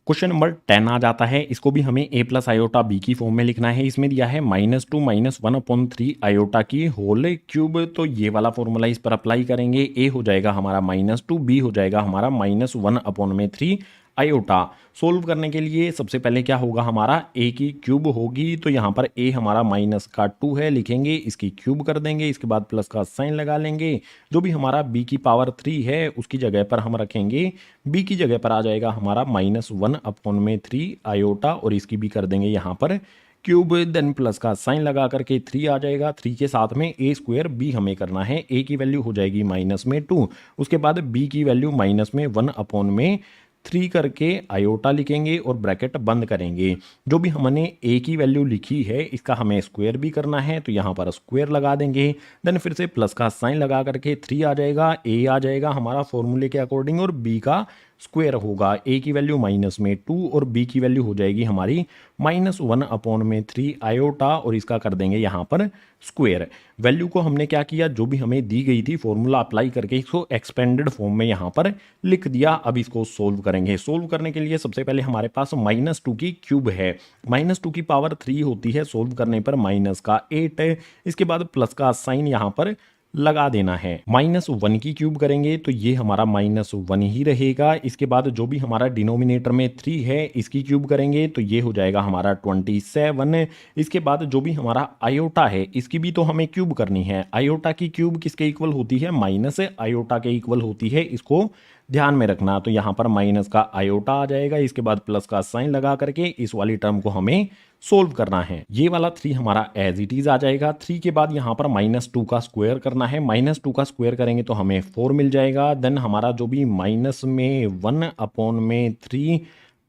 क्वेश्चन नंबर 10 आ जाता है, इसको भी हमें ए प्लस आयोटा बी की फॉर्म में लिखना है। इसमें दिया है -2 -1 अपॉन 3 आयोटा की होल क्यूब, तो ये वाला फॉर्मूला इस पर अप्लाई करेंगे। ए हो जाएगा हमारा -2, बी हो जाएगा हमारा -1 अपॉन में 3 आयोटा। सोल्व करने के लिए सबसे पहले क्या होगा, हमारा ए की क्यूब होगी, तो यहाँ पर ए हमारा माइनस का 2 है, लिखेंगे इसकी क्यूब कर देंगे, इसके बाद प्लस का साइन लगा लेंगे। जो भी हमारा बी की पावर 3 है उसकी जगह पर हम रखेंगे, बी की जगह पर आ जाएगा हमारा -1 अपॉन में 3 आयोटा, और इसकी भी कर देंगे यहाँ पर क्यूब, देन प्लस का साइन लगा करके 3 आ जाएगा। 3 के साथ में ए स्क्वायर बी हमें करना है, ए की वैल्यू हो जाएगी -2, उसके बाद बी की वैल्यू -1 अपॉन में 3 करके आयोटा लिखेंगे और ब्रैकेट बंद करेंगे। जो भी हमने ए की वैल्यू लिखी है इसका हमें स्क्वायर भी करना है, तो यहाँ पर स्क्वायर लगा देंगे, देन फिर से प्लस का साइन लगा करके 3 आ जाएगा, ए आ जाएगा हमारा फॉर्मूले के अकॉर्डिंग, और बी का स्क्वायर होगा। ए की वैल्यू -2 और बी की वैल्यू हो जाएगी हमारी -1 अपॉन में 3 आयोटा, और इसका कर देंगे यहाँ पर स्क्वायर। वैल्यू को हमने क्या किया, जो भी हमें दी गई थी फॉर्मूला अप्लाई करके इसको एक्सपेंडेड फॉर्म में यहाँ पर लिख दिया। अब इसको सोल्व करेंगे। सोल्व करने के लिए सबसे पहले हमारे पास -2 की क्यूब है, -2 की पावर 3 होती है, सोल्व करने पर माइनस का 8 है, इसके बाद प्लस का साइन यहाँ पर लगा देना है। -1 की क्यूब करेंगे तो ये हमारा -1 ही रहेगा। इसके बाद जो भी हमारा डिनोमिनेटर में 3 है इसकी क्यूब करेंगे तो ये हो जाएगा हमारा 27। इसके बाद जो भी हमारा आयोटा है इसकी भी तो हमें क्यूब करनी है। आयोटा की क्यूब किसके इक्वल होती है, माइनस आयोटा के इक्वल होती है। इसको ध्यान में रखना। तो यहाँ पर माइनस का आयोटा आ जाएगा, इसके बाद प्लस का साइन लगा करके इस वाली टर्म को हमें सोल्व करना है। ये वाला 3 हमारा एज इट इज आ जाएगा। 3 के बाद यहाँ पर -2 का स्क्वायर करना है। -2 का स्क्वायर करेंगे तो हमें 4 मिल जाएगा। देन हमारा जो भी माइनस में 1/3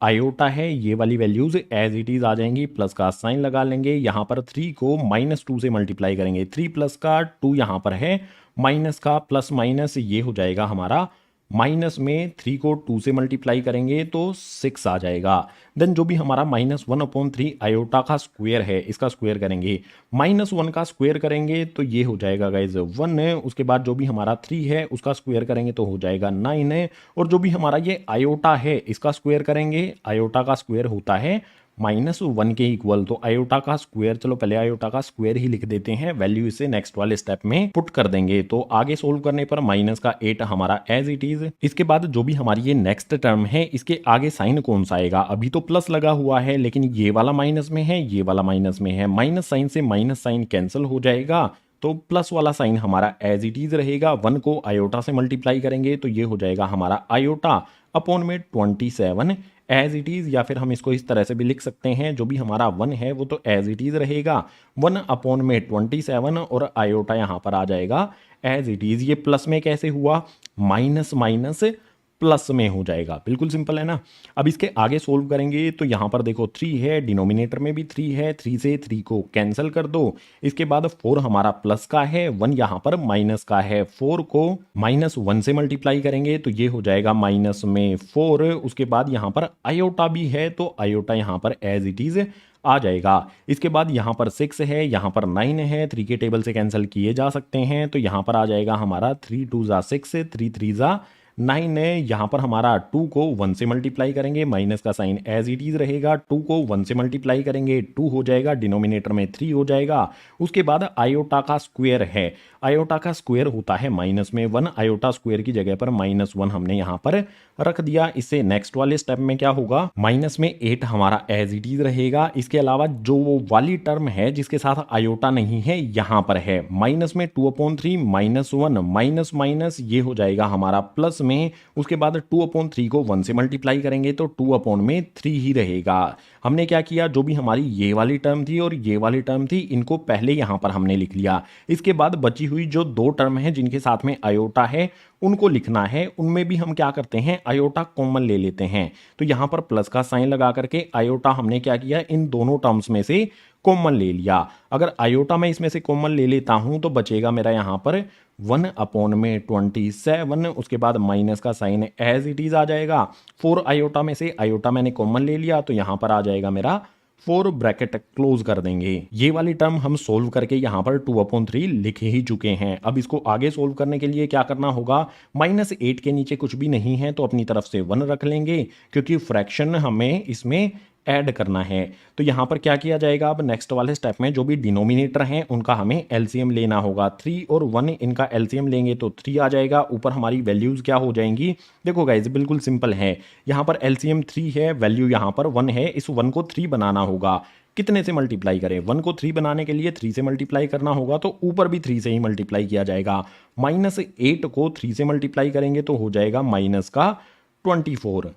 आयोटा है, ये वाली वैल्यूज एज इट इज आ जाएंगी। प्लस का साइन लगा लेंगे। यहाँ पर 3 को -2 से मल्टीप्लाई करेंगे। 3 प्लस का 2 यहाँ पर है, माइनस का प्लस माइनस ये हो जाएगा हमारा। माइनस में 3 को 2 से मल्टीप्लाई करेंगे तो 6 आ जाएगा। देन जो भी हमारा -1/3 आयोटा का स्क्वायर है, इसका स्क्वायर करेंगे। -1 का स्क्वायर करेंगे तो ये हो जाएगा गाइज 1 है। उसके बाद जो भी हमारा 3 है उसका स्क्वायर करेंगे तो हो जाएगा 9 है। और जो भी हमारा ये आयोटा है इसका स्क्वायर करेंगे। आयोटा का स्क्वायर होता है -1 के इक्वल। तो आयोटा का स्क्वायर, चलो पहले आयोटा का स्क्वायर ही लिख देते हैं, वैल्यू इसे नेक्स्ट वाले स्टेप में पुट कर देंगे। तो आगे सोल्व करने पर माइनस का 8 हमारा एज इट इज। इसके बाद जो भी हमारी ये नेक्स्ट टर्म है, इसके आगे साइन कौन सा आएगा? अभी तो प्लस लगा हुआ है लेकिन ये वाला माइनस में है, ये वाला माइनस में है। माइनस साइन से माइनस साइन कैंसिल हो जाएगा तो प्लस वाला साइन हमारा एज इट इज रहेगा। 1 को आयोटा से मल्टीप्लाई करेंगे तो ये हो जाएगा हमारा आयोटा अपॉन में 27 एज इट इज। या फिर हम इसको इस तरह से भी लिख सकते हैं, जो भी हमारा 1 है वो तो एज इट इज रहेगा। 1 अपॉन में 27 और आयोटा यहाँ पर आ जाएगा एज इट इज। ये प्लस में कैसे हुआ? माइनस माइनस प्लस में हो जाएगा। बिल्कुल सिंपल है ना। अब इसके आगे सोल्व करेंगे तो यहाँ पर देखो 3 है, डिनोमिनेटर में भी 3 है। 3 से 3 को कैंसिल कर दो। इसके बाद 4 हमारा प्लस का है, 1 यहाँ पर माइनस का है। 4 को -1 से मल्टीप्लाई करेंगे तो ये हो जाएगा माइनस में 4। उसके बाद यहाँ पर आयोटा भी है तो आयोटा यहाँ पर एज इट इज आ जाएगा। इसके बाद यहाँ पर 6 है, यहाँ पर 9 है। 3 के टेबल से कैंसिल किए जा सकते हैं तो यहाँ पर आ जाएगा हमारा 3 2 ज़ा 6, 3 3 ज़ा 9 है। यहाँ पर हमारा 2 को 1 से मल्टीप्लाई करेंगे, माइनस का साइन एज इट इज रहेगा। 2 को 1 से मल्टीप्लाई करेंगे 2 हो जाएगा, डिनोमिनेटर में 3 हो जाएगा। उसके बाद आयोटा का स्क्वायर है, आयोटा का स्क्वायर होता है -1। आयोटा स्क्वायर की जगह पर -1 हमने यहाँ पर रख दिया। इससे नेक्स्ट वाले स्टेप में क्या होगा? -8 हमारा एज इट इज रहेगा। इसके अलावा जो वो वाली टर्म है जिसके साथ आयोटा नहीं है यहाँ पर है -2/3 -1 माइनस माइनस ये हो जाएगा हमारा प्लस में। उसके बाद 2/3 को 1 से मल्टीप्लाई करेंगे तो 2/3 ही रहेगा। हमने क्या किया, जो भी हमारी ये वाली टर्म थी और ये वाली टर्म थी, इनको पहले यहाँ पर हमने लिख लिया। इसके बाद बची हुई जो 2 टर्म है जिनके साथ में आयोटा है उनको लिखना है। उनमें भी हम क्या करते हैं, आयोटा कॉमन ले लेते हैं। तो यहाँ पर प्लस का साइन लगा करके आयोटा हमने क्या किया, इन दोनों टर्म्स में से कॉमन ले लिया। अगर आयोटा में इसमें से कॉमन ले लेता हूं तो बचेगा मेरा यहाँ पर 1/27। उसके बाद माइनस का साइन एज इट इज आ जाएगा। 4 आयोटा में से आयोटा मैंने कॉमन ले लिया तो यहाँ पर आ जाएगा मेरा 4 ब्रैकेट क्लोज कर देंगे। ये वाली टर्म हम सोल्व करके यहाँ पर 2/3 लिख ही चुके हैं। अब इसको आगे सोल्व करने के लिए क्या करना होगा, -8 के नीचे कुछ भी नहीं है तो अपनी तरफ से 1 रख लेंगे, क्योंकि फ्रैक्शन हमें इसमें ऐड करना है। तो यहाँ पर क्या किया जाएगा, अब नेक्स्ट वाले स्टेप में जो भी डिनोमिनेटर हैं उनका हमें एलसीएम लेना होगा। 3 और 1 इनका एलसीएम लेंगे तो 3 आ जाएगा। ऊपर हमारी वैल्यूज क्या हो जाएंगी, देखो गाइज बिल्कुल सिंपल है। यहाँ पर एलसीएम 3 है, वैल्यू यहाँ पर 1 है। इस 1 को 3 बनाना होगा। कितने से मल्टीप्लाई करें, 1 को 3 बनाने के लिए 3 से मल्टीप्लाई करना होगा, तो ऊपर भी 3 से ही मल्टीप्लाई किया जाएगा। -8 को 3 से मल्टीप्लाई करेंगे तो हो जाएगा -24।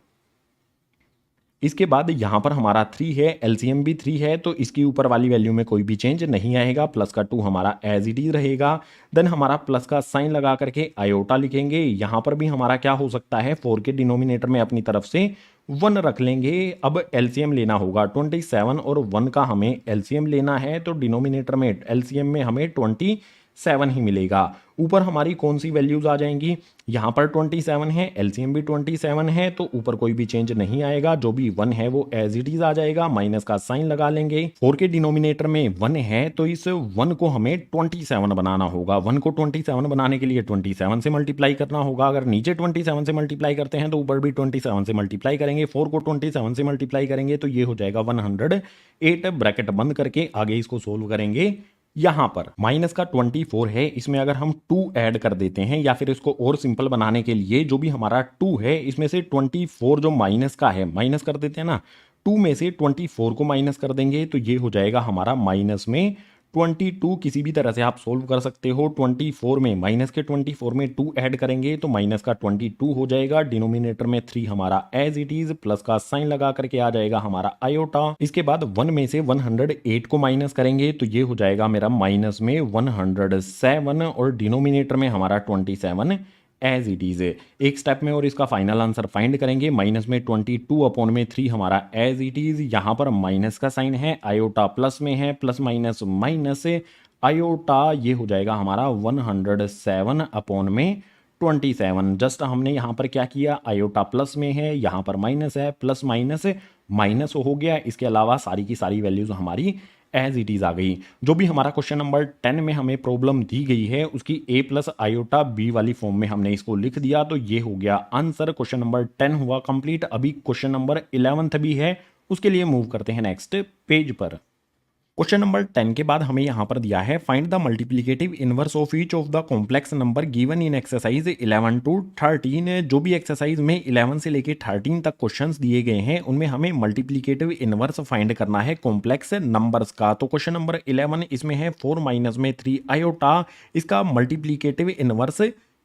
इसके बाद यहाँ पर हमारा 3 है, एलसीएम भी 3 है, तो इसकी ऊपर वाली वैल्यू में कोई भी चेंज नहीं आएगा। प्लस का 2 हमारा एज इट इज रहेगा। देन हमारा प्लस का साइन लगा करके आयोटा लिखेंगे। यहाँ पर भी हमारा क्या हो सकता है, 4 के डिनोमिनेटर में अपनी तरफ से 1 रख लेंगे। अब एलसीएम लेना होगा, 27 और 1 का हमें एलसीएम लेना है। तो डिनोमिनेटर में एलसीएम में हमें 27 ही मिलेगा। ऊपर हमारी कौन सी वैल्यूज आ जाएंगी, यहाँ पर 27 है, एलसीएम भी 27 है, तो ऊपर कोई भी चेंज नहीं आएगा। जो भी 1 है वो एज इट इज आ जाएगा। माइनस का साइन लगा लेंगे। 4 के डिनोमिनेटर में 1 है तो इस 1 को हमें 27 बनाना होगा। 1 को 27 बनाने के लिए 27 से मल्टीप्लाई करना होगा। अगर नीचे 27 से मल्टीप्लाई करते हैं तो ऊपर भी 27 से मल्टीप्लाई करेंगे। 4 को 27 से मल्टीप्लाई करेंगे तो ये हो जाएगा 108। ब्रैकेट बंद करके आगे इसको सोल्व करेंगे। यहां पर माइनस का 24 है, इसमें अगर हम 2 ऐड कर देते हैं, या फिर इसको और सिंपल बनाने के लिए जो भी हमारा 2 है इसमें से 24 जो माइनस का है माइनस कर देते हैं ना, 2 में से 24 को माइनस कर देंगे तो ये हो जाएगा हमारा -24। 22 किसी भी तरह से आप सोल्व कर सकते हो। 24 में माइनस के 24 में 2 ऐड करेंगे तो माइनस का 22 हो जाएगा। डिनोमिनेटर में 3 हमारा एज इट इज, प्लस का साइन लगा करके आ जाएगा हमारा आयोटा। इसके बाद 1 में से 108 को माइनस करेंगे तो ये हो जाएगा मेरा माइनस में 107 और डिनोमिनेटर में हमारा 27 एज इट इज। एक स्टेप में और इसका फाइनल आंसर फाइंड करेंगे। माइनस में 22 अपॉन में 3 हमारा एज इट इज, यहाँ पर माइनस का साइन है, आयोटा प्लस में है, प्लस माइनस माइनस से आयोटा, ये हो जाएगा हमारा 107 अपॉन में 27। जस्ट हमने यहाँ पर क्या किया, आयोटा प्लस में है, यहाँ पर माइनस है, प्लस माइनस माइनस हो गया। इसके अलावा सारी की सारी वैल्यूज हमारी एज इट इज आ गई। जो भी हमारा क्वेश्चन नंबर 10 में हमें प्रॉब्लम दी गई है उसकी a प्लस आयोटा b वाली फॉर्म में हमने इसको लिख दिया, तो ये हो गया आंसर। क्वेश्चन नंबर 10 हुआ कंप्लीट। अभी क्वेश्चन नंबर 11 भी है, उसके लिए मूव करते हैं नेक्स्ट पेज पर। क्वेश्चन नंबर 10 के बाद हमें यहाँ पर दिया है find the multiplicative inverse of each of the complex number given in exercise 11 to 13। जो भी एक्सरसाइज में 11 से लेके 13 तक क्वेश्चंस दिए गए हैं उनमें हमें मल्टीप्लिकेटिव इनवर्स फाइंड करना है कॉम्प्लेक्स नंबर्स का। तो क्वेश्चन नंबर 11 इसमें है 4 माइनस में 3 आयोटा, इसका मल्टीप्लिकेटिव इनवर्स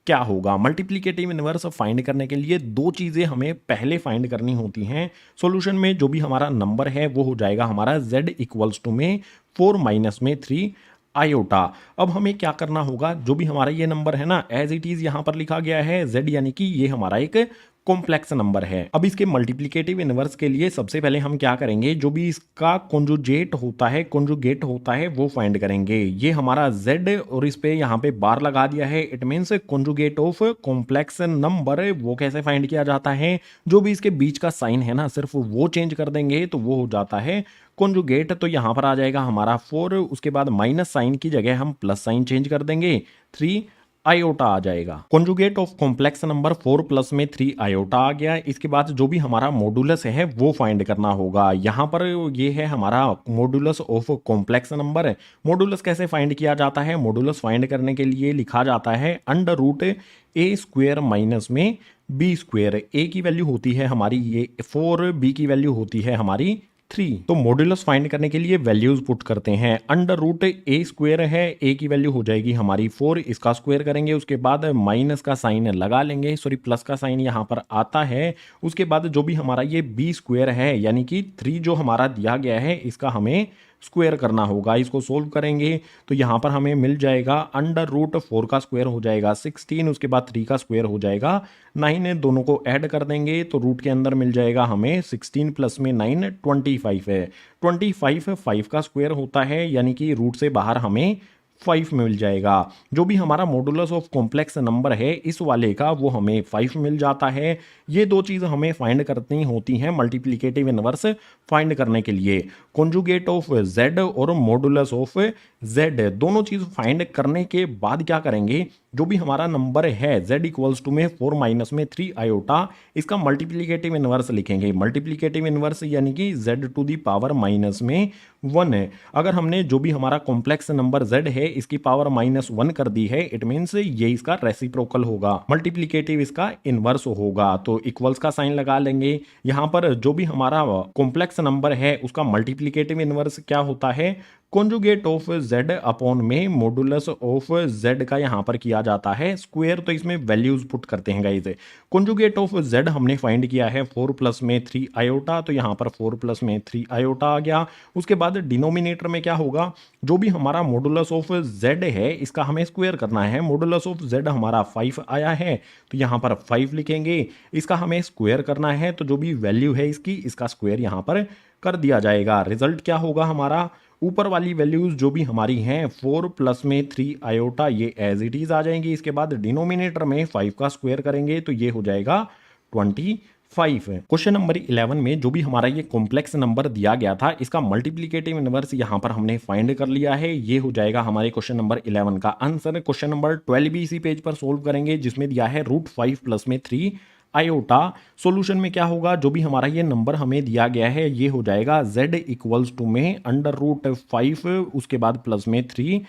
क्या होगा। मल्टीप्लिकेटिव इनवर्स फाइंड करने के लिए दो चीज़ें हमें पहले फाइंड करनी होती हैं। सॉल्यूशन में जो भी हमारा नंबर है वो हो जाएगा हमारा z इक्वल्स टू में 4 माइनस में 3 आयोटा। अब हमें क्या करना होगा, जो भी हमारा ये नंबर है ना एज इट इज यहाँ पर लिखा गया है z, यानी कि ये हमारा एक कॉम्प्लेक्स नंबर है। अब इसके मल्टीप्लिकेटिव इनवर्स के लिए सबसे पहले हम क्या करेंगे, जो भी इसका कॉन्जुगेट होता है वो फाइंड करेंगे। ये हमारा z और इस पे यहाँ पे बार लगा दिया है, it means conjugate of complex number. वो कैसे फाइंड किया जाता है, जो भी इसके बीच का साइन है ना सिर्फ वो चेंज कर देंगे तो वो हो जाता है कॉन्जुगेट। तो यहाँ पर आ जाएगा हमारा 4, उसके बाद माइनस साइन की जगह हम प्लस साइन चेंज कर देंगे, 3 आयोटा आ जाएगा। Conjugate of complex number 4 plus में 3 आयोटा आ गया। इसके बाद जो भी हमारा मॉडुलस है वो फाइंड करना होगा। यहाँ पर ये है हमारा modulus of complex number. Modulus कैसे फाइंड किया जाता है, मॉडुलस फाइंड करने के लिए लिखा जाता है अंडर रूट ए स्क्वेयर माइनस में बी स्क्वेयर। ए की वैल्यू होती है हमारी ये 4, बी की वैल्यू होती है हमारी 3। तो मॉड्यूलस फाइंड करने के लिए वैल्यूज पुट करते हैं। अंडर रूट ए स्क्वेयर है, ए की वैल्यू हो जाएगी हमारी 4, इसका स्क्वायर करेंगे, उसके बाद माइनस का साइन लगा लेंगे, सॉरी प्लस का साइन यहाँ पर आता है। उसके बाद जो भी हमारा ये बी स्क्वेयर है यानी कि 3 जो हमारा दिया गया है इसका हमें स्क्वायर करना होगा। इसको सोल्व करेंगे तो यहाँ पर हमें मिल जाएगा अंडर रूट 4 का स्क्वायर हो जाएगा 16, उसके बाद 3 का स्क्वायर हो जाएगा 9। दोनों को ऐड कर देंगे तो रूट के अंदर मिल जाएगा हमें 16 प्लस में 9 25 है। 25 5 का स्क्वायर होता है, यानी कि रूट से बाहर हमें 5 मिल जाएगा। जो भी हमारा मॉडुलस ऑफ कॉम्प्लेक्स नंबर है इस वाले का वो हमें 5 मिल जाता है। ये दो चीज़ हमें फाइंड करनी होती हैं मल्टीप्लिकेटिव इनवर्स फाइंड करने के लिए। कॉन्जुगेट ऑफ z और मॉडुलस ऑफ z, दोनों चीज़ फाइंड करने के बाद क्या करेंगे, जो भी हमारा नंबर है z इक्वल्स टू में 4 माइनस में 3 आयोटा, इसका मल्टीप्लिकेटिव इनवर्स लिखेंगे। मल्टीप्लिकेटिव इनवर्स यानी कि z to the power minus में 1 है। अगर हमने जो भी हमारा कॉम्प्लेक्स नंबर z है इसकी पावर -1 कर दी है, इट मीन्स ये इसका रेसिप्रोकल होगा, मल्टीप्लिकेटिव इसका इनवर्स होगा। तो इक्वल्स का साइन लगा लेंगे। यहाँ पर जो भी हमारा कॉम्प्लेक्स नंबर है उसका मल्टीप्लिकेटिव इनवर्स क्या होता है, कॉन्जुगेट ऑफ z अपॉन में मॉडुलस ऑफ z का यहाँ पर किया जाता है स्क्वायर। तो इसमें वैल्यूज पुट करते हैं गाइस। कॉन्जुगेट ऑफ z हमने फाइंड किया है 4 प्लस में 3 आयोटा, तो यहाँ पर 4 प्लस में 3 आयोटा आ गया। उसके बाद डिनोमिनेटर में क्या होगा, जो भी हमारा मॉडुलस ऑफ z है इसका हमें स्क्वायर करना है। मॉडुलस ऑफ z हमारा 5 आया है तो यहाँ पर 5 लिखेंगे, इसका हमें स्क्वायर करना है। तो जो भी वैल्यू है इसकी, इसका स्क्वायर यहाँ पर कर दिया जाएगा। रिजल्ट क्या होगा हमारा, ऊपर वाली वैल्यूज जो भी हमारी हैं 4 प्लस में 3 आयोटा ये एज इट इज आ जाएंगी। इसके बाद डिनोमिनेटर में 5 का स्क्वायर करेंगे तो ये हो जाएगा 25। क्वेश्चन नंबर 11 में जो भी हमारा ये कॉम्प्लेक्स नंबर दिया गया था इसका मल्टीप्लिकेटिव इनवर्स यहाँ पर हमने फाइंड कर लिया है। ये हो जाएगा हमारे क्वेश्चन नंबर 11 का आंसर। क्वेश्चन नंबर 12 भी इसी पेज पर सोल्व करेंगे जिसमें दिया है √5 प्लस में 3 आयोटा। सॉल्यूशन में क्या होगा, जो भी हमारा ये नंबर हमें दिया गया है ये हो जाएगा z इक्वल्स टू में अंडर रूट 5 उसके बाद प्लस में 3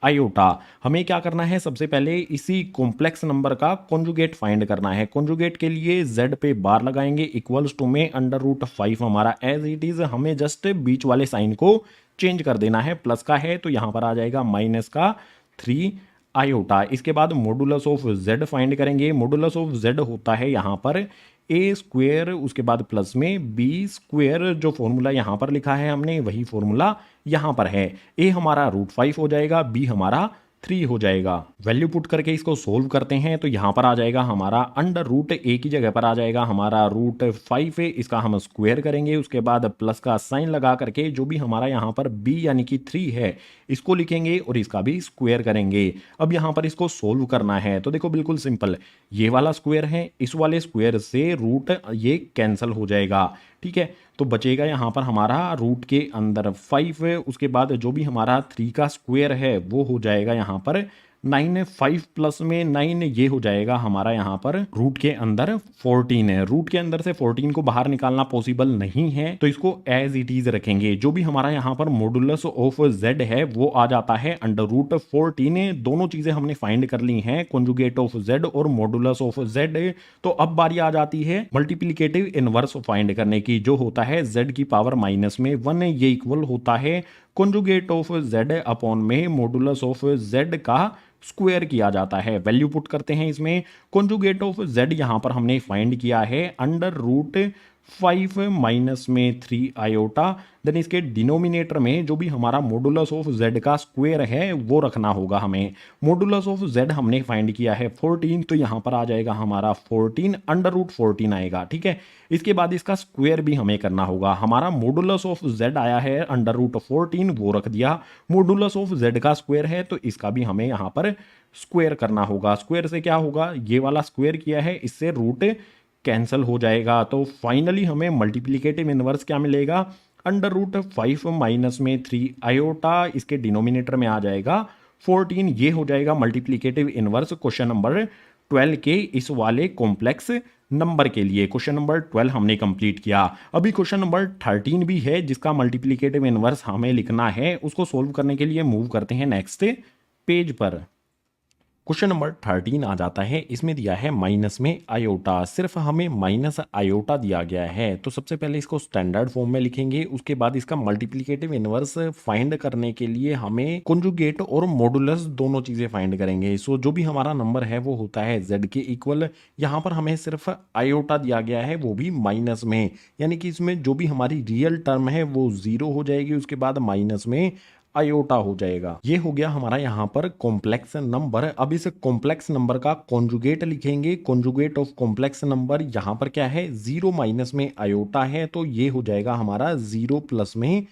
आयोटा। हमें क्या करना है, सबसे पहले इसी कॉम्प्लेक्स नंबर का कॉन्जुगेट फाइंड करना है। कॉन्जुगेट के लिए z पे बार लगाएंगे, इक्वल्स टू में √5 हमारा एज इट इज, हमें जस्ट बीच वाले साइन को चेंज कर देना है। प्लस का है तो यहाँ पर आ जाएगा -3 आयोटा। इसके बाद मॉडुलस ऑफ z फाइंड करेंगे। मॉडुलस ऑफ z होता है यहाँ पर ए स्क्वेयर, उसके बाद प्लस में बी स्क्वेयर। जो फॉर्मूला यहाँ पर लिखा है हमने वही फॉर्मूला यहाँ पर है। ए हमारा √5 हो जाएगा, बी हमारा 3 हो जाएगा। वैल्यू पुट करके इसको सोल्व करते हैं तो यहाँ पर आ जाएगा हमारा √a की जगह पर आ जाएगा हमारा √5 है, इसका हम स्क्वायर करेंगे। उसके बाद प्लस का साइन लगा करके जो भी हमारा यहाँ पर b यानी कि 3 है इसको लिखेंगे और इसका भी स्क्वायर करेंगे। अब यहाँ पर इसको सोल्व करना है तो देखो बिल्कुल सिंपल, ये वाला स्क्वायर है, इस वाले स्क्वायर से रूट ये कैंसिल हो जाएगा। ठीक है, तो बचेगा यहाँ पर हमारा रूट के अंदर 5, उसके बाद जो भी हमारा 3 का स्क्वायर है वो हो जाएगा यहाँ पर 9, 5 प्लस में 9 ये हो जाएगा हमारा यहाँ पर रूट के अंदर 14 है। रूट के अंदर से 14 को बाहर निकालना पॉसिबल नहीं है तो इसको एज इट इज रखेंगे। जो भी हमारा यहाँ पर मॉडुलस ऑफ z है वो आ जाता है √14। दोनों चीजें हमने फाइंड कर ली हैं, कॉन्जुगेट ऑफ z और मॉडुलस ऑफ z। तो अब बारी आ जाती है मल्टीप्लिकेटिव इनवर्स फाइंड करने की, जो होता है z की पावर -1। ये इक्वल होता है कॉन्जुगेट ऑफ z अपॉन में मॉडुलस ऑफ z का स्क्वायर किया जाता है। वैल्यू पुट करते हैं इसमें। कॉन्जुगेट ऑफ z यहां पर हमने फाइंड किया है √5 -3 आयोटा। देन इसके डिनोमिनेटर में जो भी हमारा मॉडुलस ऑफ z का स्क्वायर है वो रखना होगा हमें। मॉडुलस ऑफ z हमने फाइंड किया है 14, तो यहां पर आ जाएगा हमारा 14 √14 आएगा। ठीक है, इसके बाद इसका स्क्वायर भी हमें करना होगा। हमारा मॉडुलस ऑफ z आया है √14, वो रख दिया। मॉडुलस ऑफ z का स्क्वायर है तो इसका भी हमें यहाँ पर स्क्वायर करना होगा। स्क्वायर से क्या होगा, ये वाला स्क्वायर किया है इससे रूट कैंसिल हो जाएगा। तो फाइनली हमें मल्टीप्लिकेटिव इनवर्स क्या मिलेगा, √5 -3 आयोटा। इसके डिनोमिनेटर में आ जाएगा 14, ये हो जाएगा मल्टीप्लिकेटिव इनवर्स क्वेश्चन नंबर 12 के इस वाले कॉम्प्लेक्स नंबर के लिए। क्वेश्चन नंबर 12 हमने कंप्लीट किया। अभी क्वेश्चन नंबर 13 भी है जिसका मल्टीप्लिकेटिव इनवर्स हमें लिखना है। उसको सोल्व करने के लिए मूव करते हैं नेक्स्ट पेज पर। क्वेश्चन नंबर 13 आ जाता है, इसमें दिया है माइनस में आयोटा। सिर्फ हमें माइनस आयोटा दिया गया है तो सबसे पहले इसको स्टैंडर्ड फॉर्म में लिखेंगे। उसके बाद इसका मल्टीप्लिकेटिव इनवर्स फाइंड करने के लिए हमें कॉन्जुगेट और मॉडुलस दोनों चीजें फाइंड करेंगे। सो जो भी हमारा नंबर है वो होता है z के इक्वल। यहाँ पर हमें सिर्फ आयोटा दिया गया है वो भी माइनस में, यानी कि इसमें जो भी हमारी रियल टर्म है वो 0 हो जाएगी, उसके बाद माइनस में आयोटा हो जाएगा। ये हो गया हमारा यहाँ पर कॉम्प्लेक्स नंबर। अब इस कॉम्प्लेक्स नंबर का कॉन्जुगेट लिखेंगे। कॉन्जुगेट ऑफ कॉम्प्लेक्स नंबर यहाँ पर क्या है, 0 माइनस में आयोटा है तो ये हो जाएगा हमारा 0 प्लस में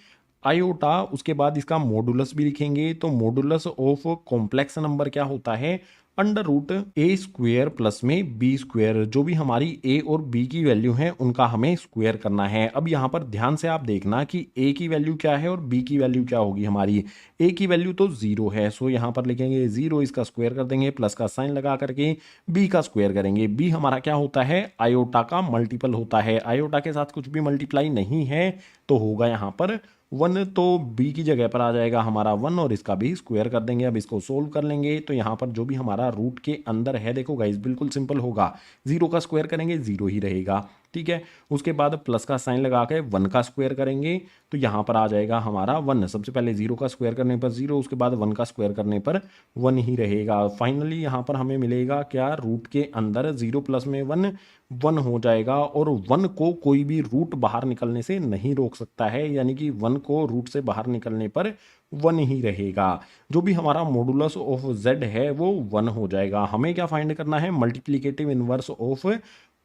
आयोटा। उसके बाद इसका मॉडुलस भी लिखेंगे तो मॉडुलस ऑफ कॉम्प्लेक्स नंबर क्या होता है, √a² प्लस में b²। जो भी हमारी a और b की वैल्यू है उनका हमें स्क्वायर करना है। अब यहाँ पर ध्यान से आप देखना कि a की वैल्यू क्या है और b की वैल्यू क्या होगी। हमारी a की वैल्यू तो 0 है, सो यहाँ पर लिखेंगे 0, इसका स्क्वायर कर देंगे, प्लस का साइन लगा करके b का स्क्वायर करेंगे। b हमारा क्या होता है, आयोटा का मल्टीपल होता है। आयोटा के साथ कुछ भी मल्टीप्लाई नहीं है तो होगा यहाँ पर 1, तो b की जगह पर आ जाएगा हमारा 1 और इसका भी स्क्वायर कर देंगे। अब इसको सोल्व कर लेंगे तो यहाँ पर जो भी हमारा रूट के अंदर है, देखो गाइस बिल्कुल सिंपल होगा, 0 का स्क्वायर करेंगे 0 ही रहेगा। ठीक है, उसके बाद प्लस का साइन लगा के 1 का स्क्वायर करेंगे तो यहाँ पर आ जाएगा हमारा 1। सबसे पहले 0 का स्क्वायर करने पर 0, उसके बाद 1 का स्क्वायर करने पर 1 ही रहेगा। फाइनली यहाँ पर हमें मिलेगा क्या, रूट के अंदर 0 प्लस में 1 हो जाएगा और 1 को कोई भी रूट बाहर निकलने से नहीं रोक सकता है, यानी कि 1 को रूट से बाहर निकलने पर 1 ही रहेगा। जो भी हमारा मॉडुलस ऑफ z है वो 1 हो जाएगा। हमें क्या फाइंड करना है, multiplicative inverse of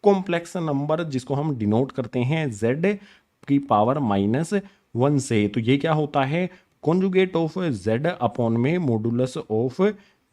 complex number, जिसको हम डिनोट करते हैं z की पावर -1 से। तो ये क्या होता है, कॉन्जुगेट ऑफ z अपॉन में मॉडुलस ऑफ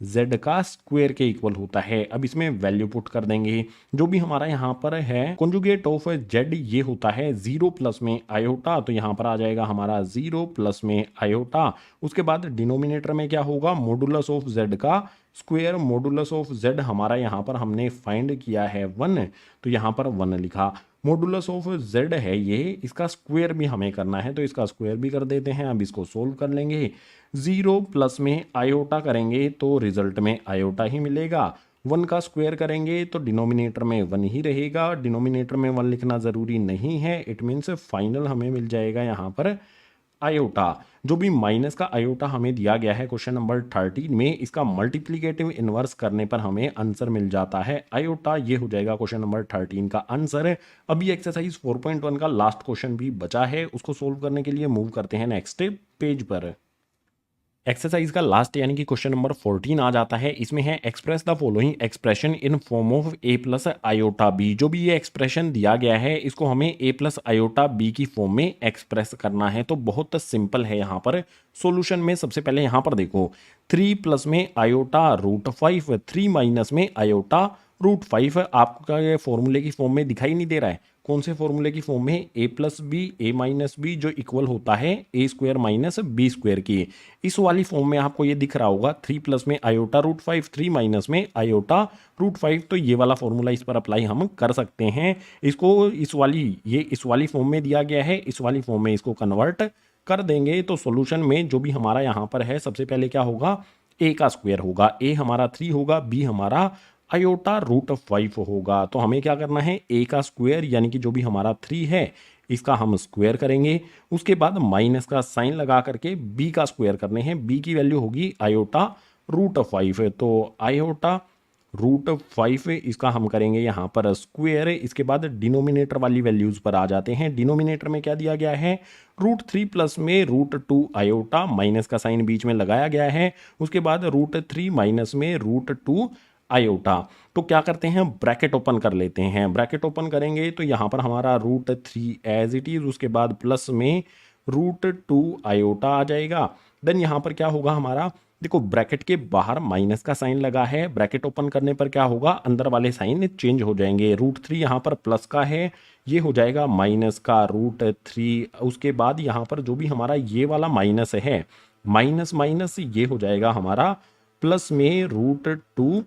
z का स्क्वायर के इक्वल होता है। अब इसमें वैल्यू पुट कर देंगे। जो भी हमारा यहाँ पर है कॉन्जुगेट ऑफ z, ये होता है 0 प्लस में आयोटा, तो यहाँ पर आ जाएगा हमारा 0 प्लस में आयोटा। उसके बाद डिनोमिनेटर में क्या होगा, मॉडुलस ऑफ z का स्क्वायर मॉडुलस ऑफ z हमारा यहाँ पर हमने फाइंड किया है 1, तो यहाँ पर 1 लिखा। मॉडुलस ऑफ z है ये, इसका स्क्वायर भी हमें करना है तो इसका स्क्वायर भी कर देते हैं। अब इसको सोल्व कर लेंगे, 0 प्लस में आयोटा करेंगे तो रिजल्ट में आयोटा ही मिलेगा। 1 का स्क्वायर करेंगे तो डिनोमिनेटर में 1 ही रहेगा, डिनोमिनेटर में 1 लिखना ज़रूरी नहीं है। इट मीन्स फाइनल हमें मिल जाएगा यहाँ पर आयोटा। जो भी माइनस का आयोटा हमें दिया गया है क्वेश्चन नंबर 13 में, इसका मल्टीप्लिकेटिव इनवर्स करने पर हमें आंसर मिल जाता है आयोटा। ये हो जाएगा क्वेश्चन नंबर 13 का आंसर। अभी एक्सरसाइज 4.1 का लास्ट क्वेश्चन भी बचा है, उसको सोल्व करने के लिए मूव करते हैं नेक्स्ट पेज पर। एक्सरसाइज का लास्ट यानी कि क्वेश्चन नंबर 14 आ जाता है। इसमें है express the following expression in form of a plus iota B. जो भी ये एक्सप्रेशन दिया गया है इसको हमें a प्लस आयोटा बी की फॉर्म में एक्सप्रेस करना है। तो बहुत सिंपल है यहाँ पर सॉल्यूशन में। सबसे पहले यहाँ पर देखो, 3 प्लस में आयोटा रूट 5, 3 माइनस में आयोटा रूट 5 आपका ये फॉर्मूले की फॉर्म में दिखाई नहीं दे रहा है। कौन से फॉर्मूले की फॉर्म में? a plus B a minus B, जो इक्वल होता है a square minus B square की। इस वाली फॉर्म में आपको ये दिख रहा होगा, 3 प्लस में आयोटा रूट 5, 3 माइनस में आयोटा रूट 5। तो ये वाला फॉर्मूला इस पर अप्लाई हम कर सकते हैं। इसको इस वाली फॉर्म में दिया गया है, इस वाली फॉर्म में इसको कन्वर्ट कर देंगे। तो सॉल्यूशन में जो भी हमारा यहाँ पर है, सबसे पहले क्या होगा, a का स्क्वायर होगा, a हमारा 3 होगा, b हमारा आयोटा रूट 5 होगा। तो हमें क्या करना है, a का स्क्वायर यानी कि जो भी हमारा 3 है इसका हम स्क्वायर करेंगे। उसके बाद माइनस का साइन लगा करके b का स्क्वायर करने हैं। b की वैल्यू होगी आयोटा रूट 5, तो आयोटा रूट 5 इसका हम करेंगे यहाँ पर स्क्वायर। इसके बाद डिनोमिनेटर वाली वैल्यूज पर आ जाते हैं। डिनोमिनेटर में क्या दिया गया है, रूट 3 प्लस में रूट 2 आयोटा, माइनस का साइन बीच में लगाया गया है। उसके बाद रूट 3 माइनस में रूट 2 आयोटा। तो क्या करते हैं, ब्रैकेट ओपन कर लेते हैं। ब्रैकेट ओपन करेंगे तो यहाँ पर हमारा रूट 3 एज इट इज, उसके बाद प्लस में रूट 2 आयोटा आ जाएगा। देन यहाँ पर क्या होगा हमारा, देखो ब्रैकेट के बाहर माइनस का साइन लगा है, ब्रैकेट ओपन करने पर क्या होगा, अंदर वाले साइन चेंज हो जाएंगे। रूट 3 यहाँ पर प्लस का है, ये हो जाएगा माइनस का रूट 3। उसके बाद यहाँ पर जो भी हमारा ये वाला माइनस है, माइनस माइनस ये हो जाएगा हमारा प्लस में रूट 2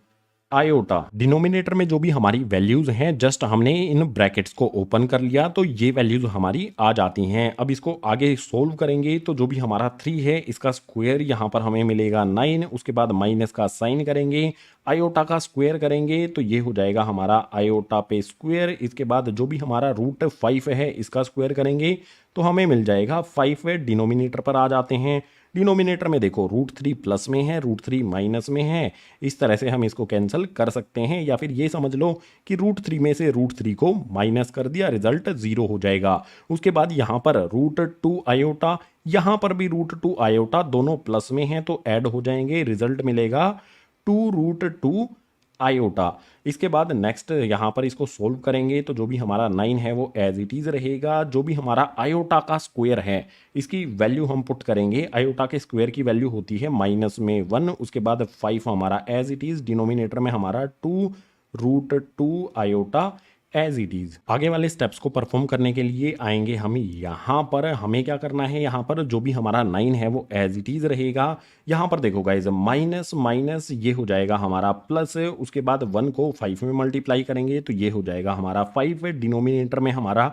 आयोटा। डिनोमिनेटर में जो भी हमारी वैल्यूज हैं, जस्ट हमने इन ब्रैकेट्स को ओपन कर लिया तो ये वैल्यूज हमारी आ जाती हैं। अब इसको आगे सोल्व करेंगे तो जो भी हमारा 3 है इसका स्क्वायर यहाँ पर हमें मिलेगा 9। उसके बाद माइनस का साइन करेंगे, आयोटा का स्क्वायर करेंगे तो ये हो जाएगा हमारा आयोटा पे स्क्वायर। इसके बाद जो भी हमारा रूट 5 है इसका स्क्वायर करेंगे तो हमें मिल जाएगा 5। डिनोमिनेटर पर आ जाते हैं। डिनोमिनेटर में देखो रूट 3 प्लस में है, रूट 3 माइनस में है। इस तरह से हम इसको कैंसिल कर सकते हैं, या फिर ये समझ लो कि रूट 3 में से रूट 3 को माइनस कर दिया, रिजल्ट 0 हो जाएगा। उसके बाद यहाँ पर रूट 2 आयोटा, यहाँ पर भी रूट 2 आयोटा, दोनों प्लस में हैं तो ऐड हो जाएंगे, रिजल्ट मिलेगा 2 रूट 2 आयोटा। इसके बाद नेक्स्ट यहाँ पर इसको सोल्व करेंगे तो जो भी हमारा 9 है वो एज इट इज रहेगा। जो भी हमारा आयोटा का स्क्वायर है इसकी वैल्यू हम पुट करेंगे। आयोटा के स्क्वायर की वैल्यू होती है माइनस में 1। उसके बाद 5 हमारा एज इट इज, डिनोमिनेटर में हमारा 2 root 2 iota as it is. आगे वाले स्टेप्स को परफॉर्म करने के लिए आएंगे हम यहाँ पर। हमें क्या करना है, यहाँ पर जो भी हमारा 9 है वो एज इट इज रहेगा। यहाँ पर देखो गाइज, माइनस माइनस ये हो जाएगा हमारा प्लस। उसके बाद 1 को 5 में मल्टीप्लाई करेंगे तो ये हो जाएगा हमारा 5। डिनोमिनेटर में हमारा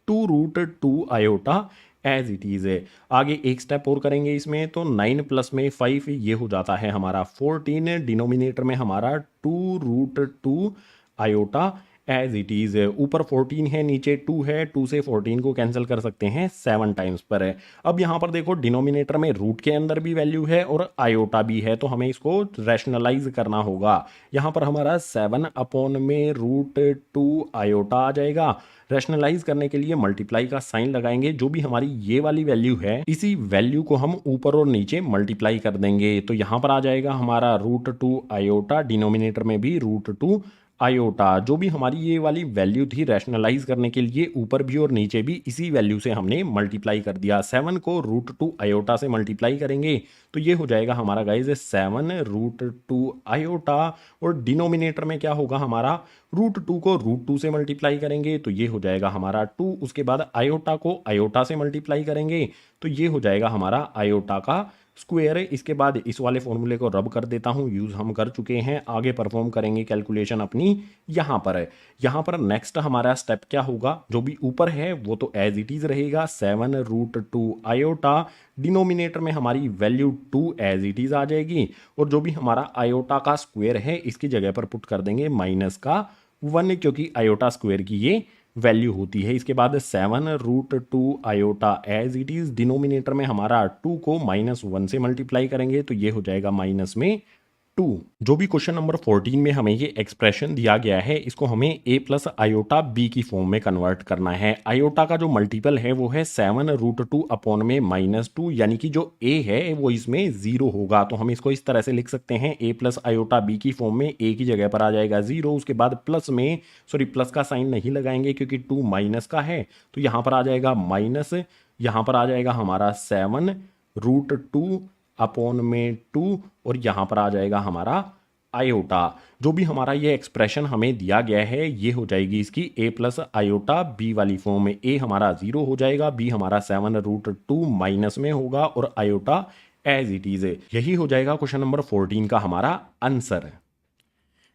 2 root 2 iota as it is है। आगे एक स्टेप और करेंगे इसमें, तो 9 प्लस में 5 ये हो जाता है हमारा 14। डिनोमिनेटर में हमारा 2 root 2 iota as it is. ऊपर 14 है, नीचे 2 है, 2 से 14 को कैंसिल कर सकते हैं 7 टाइम्स पर है। अब यहाँ पर देखो डिनोमिनेटर में रूट के अंदर भी वैल्यू है और आयोटा भी है, तो हमें इसको रैशनलाइज करना होगा। यहाँ पर हमारा 7 अपॉन में रूट 2 आयोटा आ जाएगा। रैशनलाइज करने के लिए मल्टीप्लाई का साइन लगाएंगे। जो भी हमारी ये वाली वैल्यू है, इसी वैल्यू को हम ऊपर और नीचे मल्टीप्लाई कर देंगे। तो यहाँ पर आ जाएगा हमारा रूट 2 आयोटा, डिनोमिनेटर में भी रूट 2 आयोटा। जो भी हमारी ये वाली वैल्यू थी रैशनलाइज करने के लिए, ऊपर भी और नीचे भी इसी वैल्यू से हमने मल्टीप्लाई कर दिया। 7 को रूट 2 आयोटा से मल्टीप्लाई करेंगे तो ये हो जाएगा हमारा गाइज 7 रूट 2 आयोटा। और डिनोमिनेटर में क्या होगा हमारा, रूट 2 को रूट 2 से मल्टीप्लाई करेंगे तो ये हो जाएगा हमारा 2। उसके बाद आयोटा को आयोटा से मल्टीप्लाई करेंगे तो ये हो जाएगा हमारा आयोटा का स्क्वायर है। इसके बाद इस वाले फॉर्मूले को रब कर देता हूँ, यूज़ हम कर चुके हैं। आगे परफॉर्म करेंगे कैलकुलेशन अपनी यहाँ पर है। यहाँ पर नेक्स्ट हमारा स्टेप क्या होगा, जो भी ऊपर है वो तो एज इट इज़ रहेगा 7√2 आयोटा। डिनोमिनेटर में हमारी वैल्यू 2 एज इट इज़ आ जाएगी, और जो भी हमारा आयोटा का स्क्वायर है इसकी जगह पर पुट कर देंगे -1, क्योंकि आयोटा स्क्वायर की ये वैल्यू होती है। इसके बाद 7√2 iota as it is, denominator में हमारा 2 को -1 से मल्टीप्लाई करेंगे तो ये हो जाएगा -2। जो भी क्वेश्चन नंबर 14 में हमें ये एक्सप्रेशन दिया गया है इसको हमें a प्लस आयोटा b की फॉर्म में कन्वर्ट करना है। आयोटा का जो मल्टीपल है वो है 7√2 अपॉन में -2, यानी कि जो a है वो इसमें 0 होगा, तो हम इसको इस तरह से लिख सकते हैं a प्लस आयोटा b की फॉर्म में a की जगह पर आ जाएगा 0, उसके बाद प्लस में प्लस का साइन नहीं लगाएंगे क्योंकि 2 माइनस का है, तो यहाँ पर आ जाएगा माइनस, यहाँ पर आ जाएगा हमारा 7√2 अपॉन में 2, और यहाँ पर आ जाएगा हमारा आयोटा। जो भी हमारा ये एक्सप्रेशन हमें दिया गया है ये हो जाएगी इसकी a प्लस आयोटा b वाली फॉर्म में। a हमारा 0 हो जाएगा, b हमारा 7√2 माइनस में होगा, और आयोटा एज इट इज। यही हो जाएगा क्वेश्चन नंबर 14 का हमारा आंसर।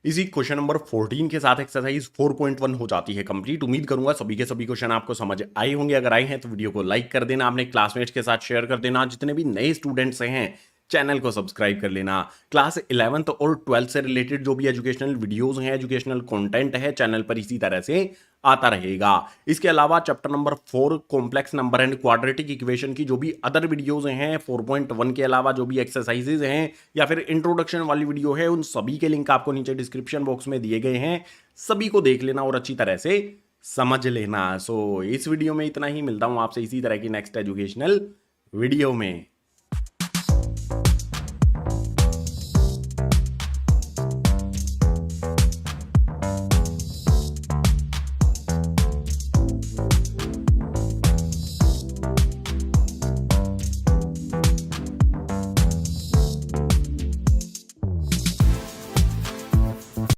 इसी क्वेश्चन नंबर 14 के साथ एक्सरसाइज 4.1 हो जाती है कंप्लीट। उम्मीद करूंगा सभी के सभी क्वेश्चन आपको समझ आए होंगे। अगर आए हैं तो वीडियो को लाइक कर देना, अपने क्लासमेट्स के साथ शेयर कर देना। जितने भी नए स्टूडेंट्स हैं चैनल को सब्सक्राइब कर लेना। क्लास 11th और 12th से रिलेटेड जो भी एजुकेशनल वीडियोस हैं, एजुकेशनल कंटेंट है, चैनल पर इसी तरह से आता रहेगा। इसके अलावा chapter number 4 complex number and quadratic equation की जो भी अदर वीडियोस हैं 4.1 के अलावा जो भी एक्सरसाइजेज हैं या फिर इंट्रोडक्शन वाली वीडियो है, उन सभी के लिंक आपको नीचे डिस्क्रिप्शन बॉक्स में दिए गए हैं। सभी को देख लेना और अच्छी तरह से समझ लेना। इस वीडियो में इतना ही। मिलता हूं आपसे इसी तरह की नेक्स्ट एजुकेशनल वीडियो में।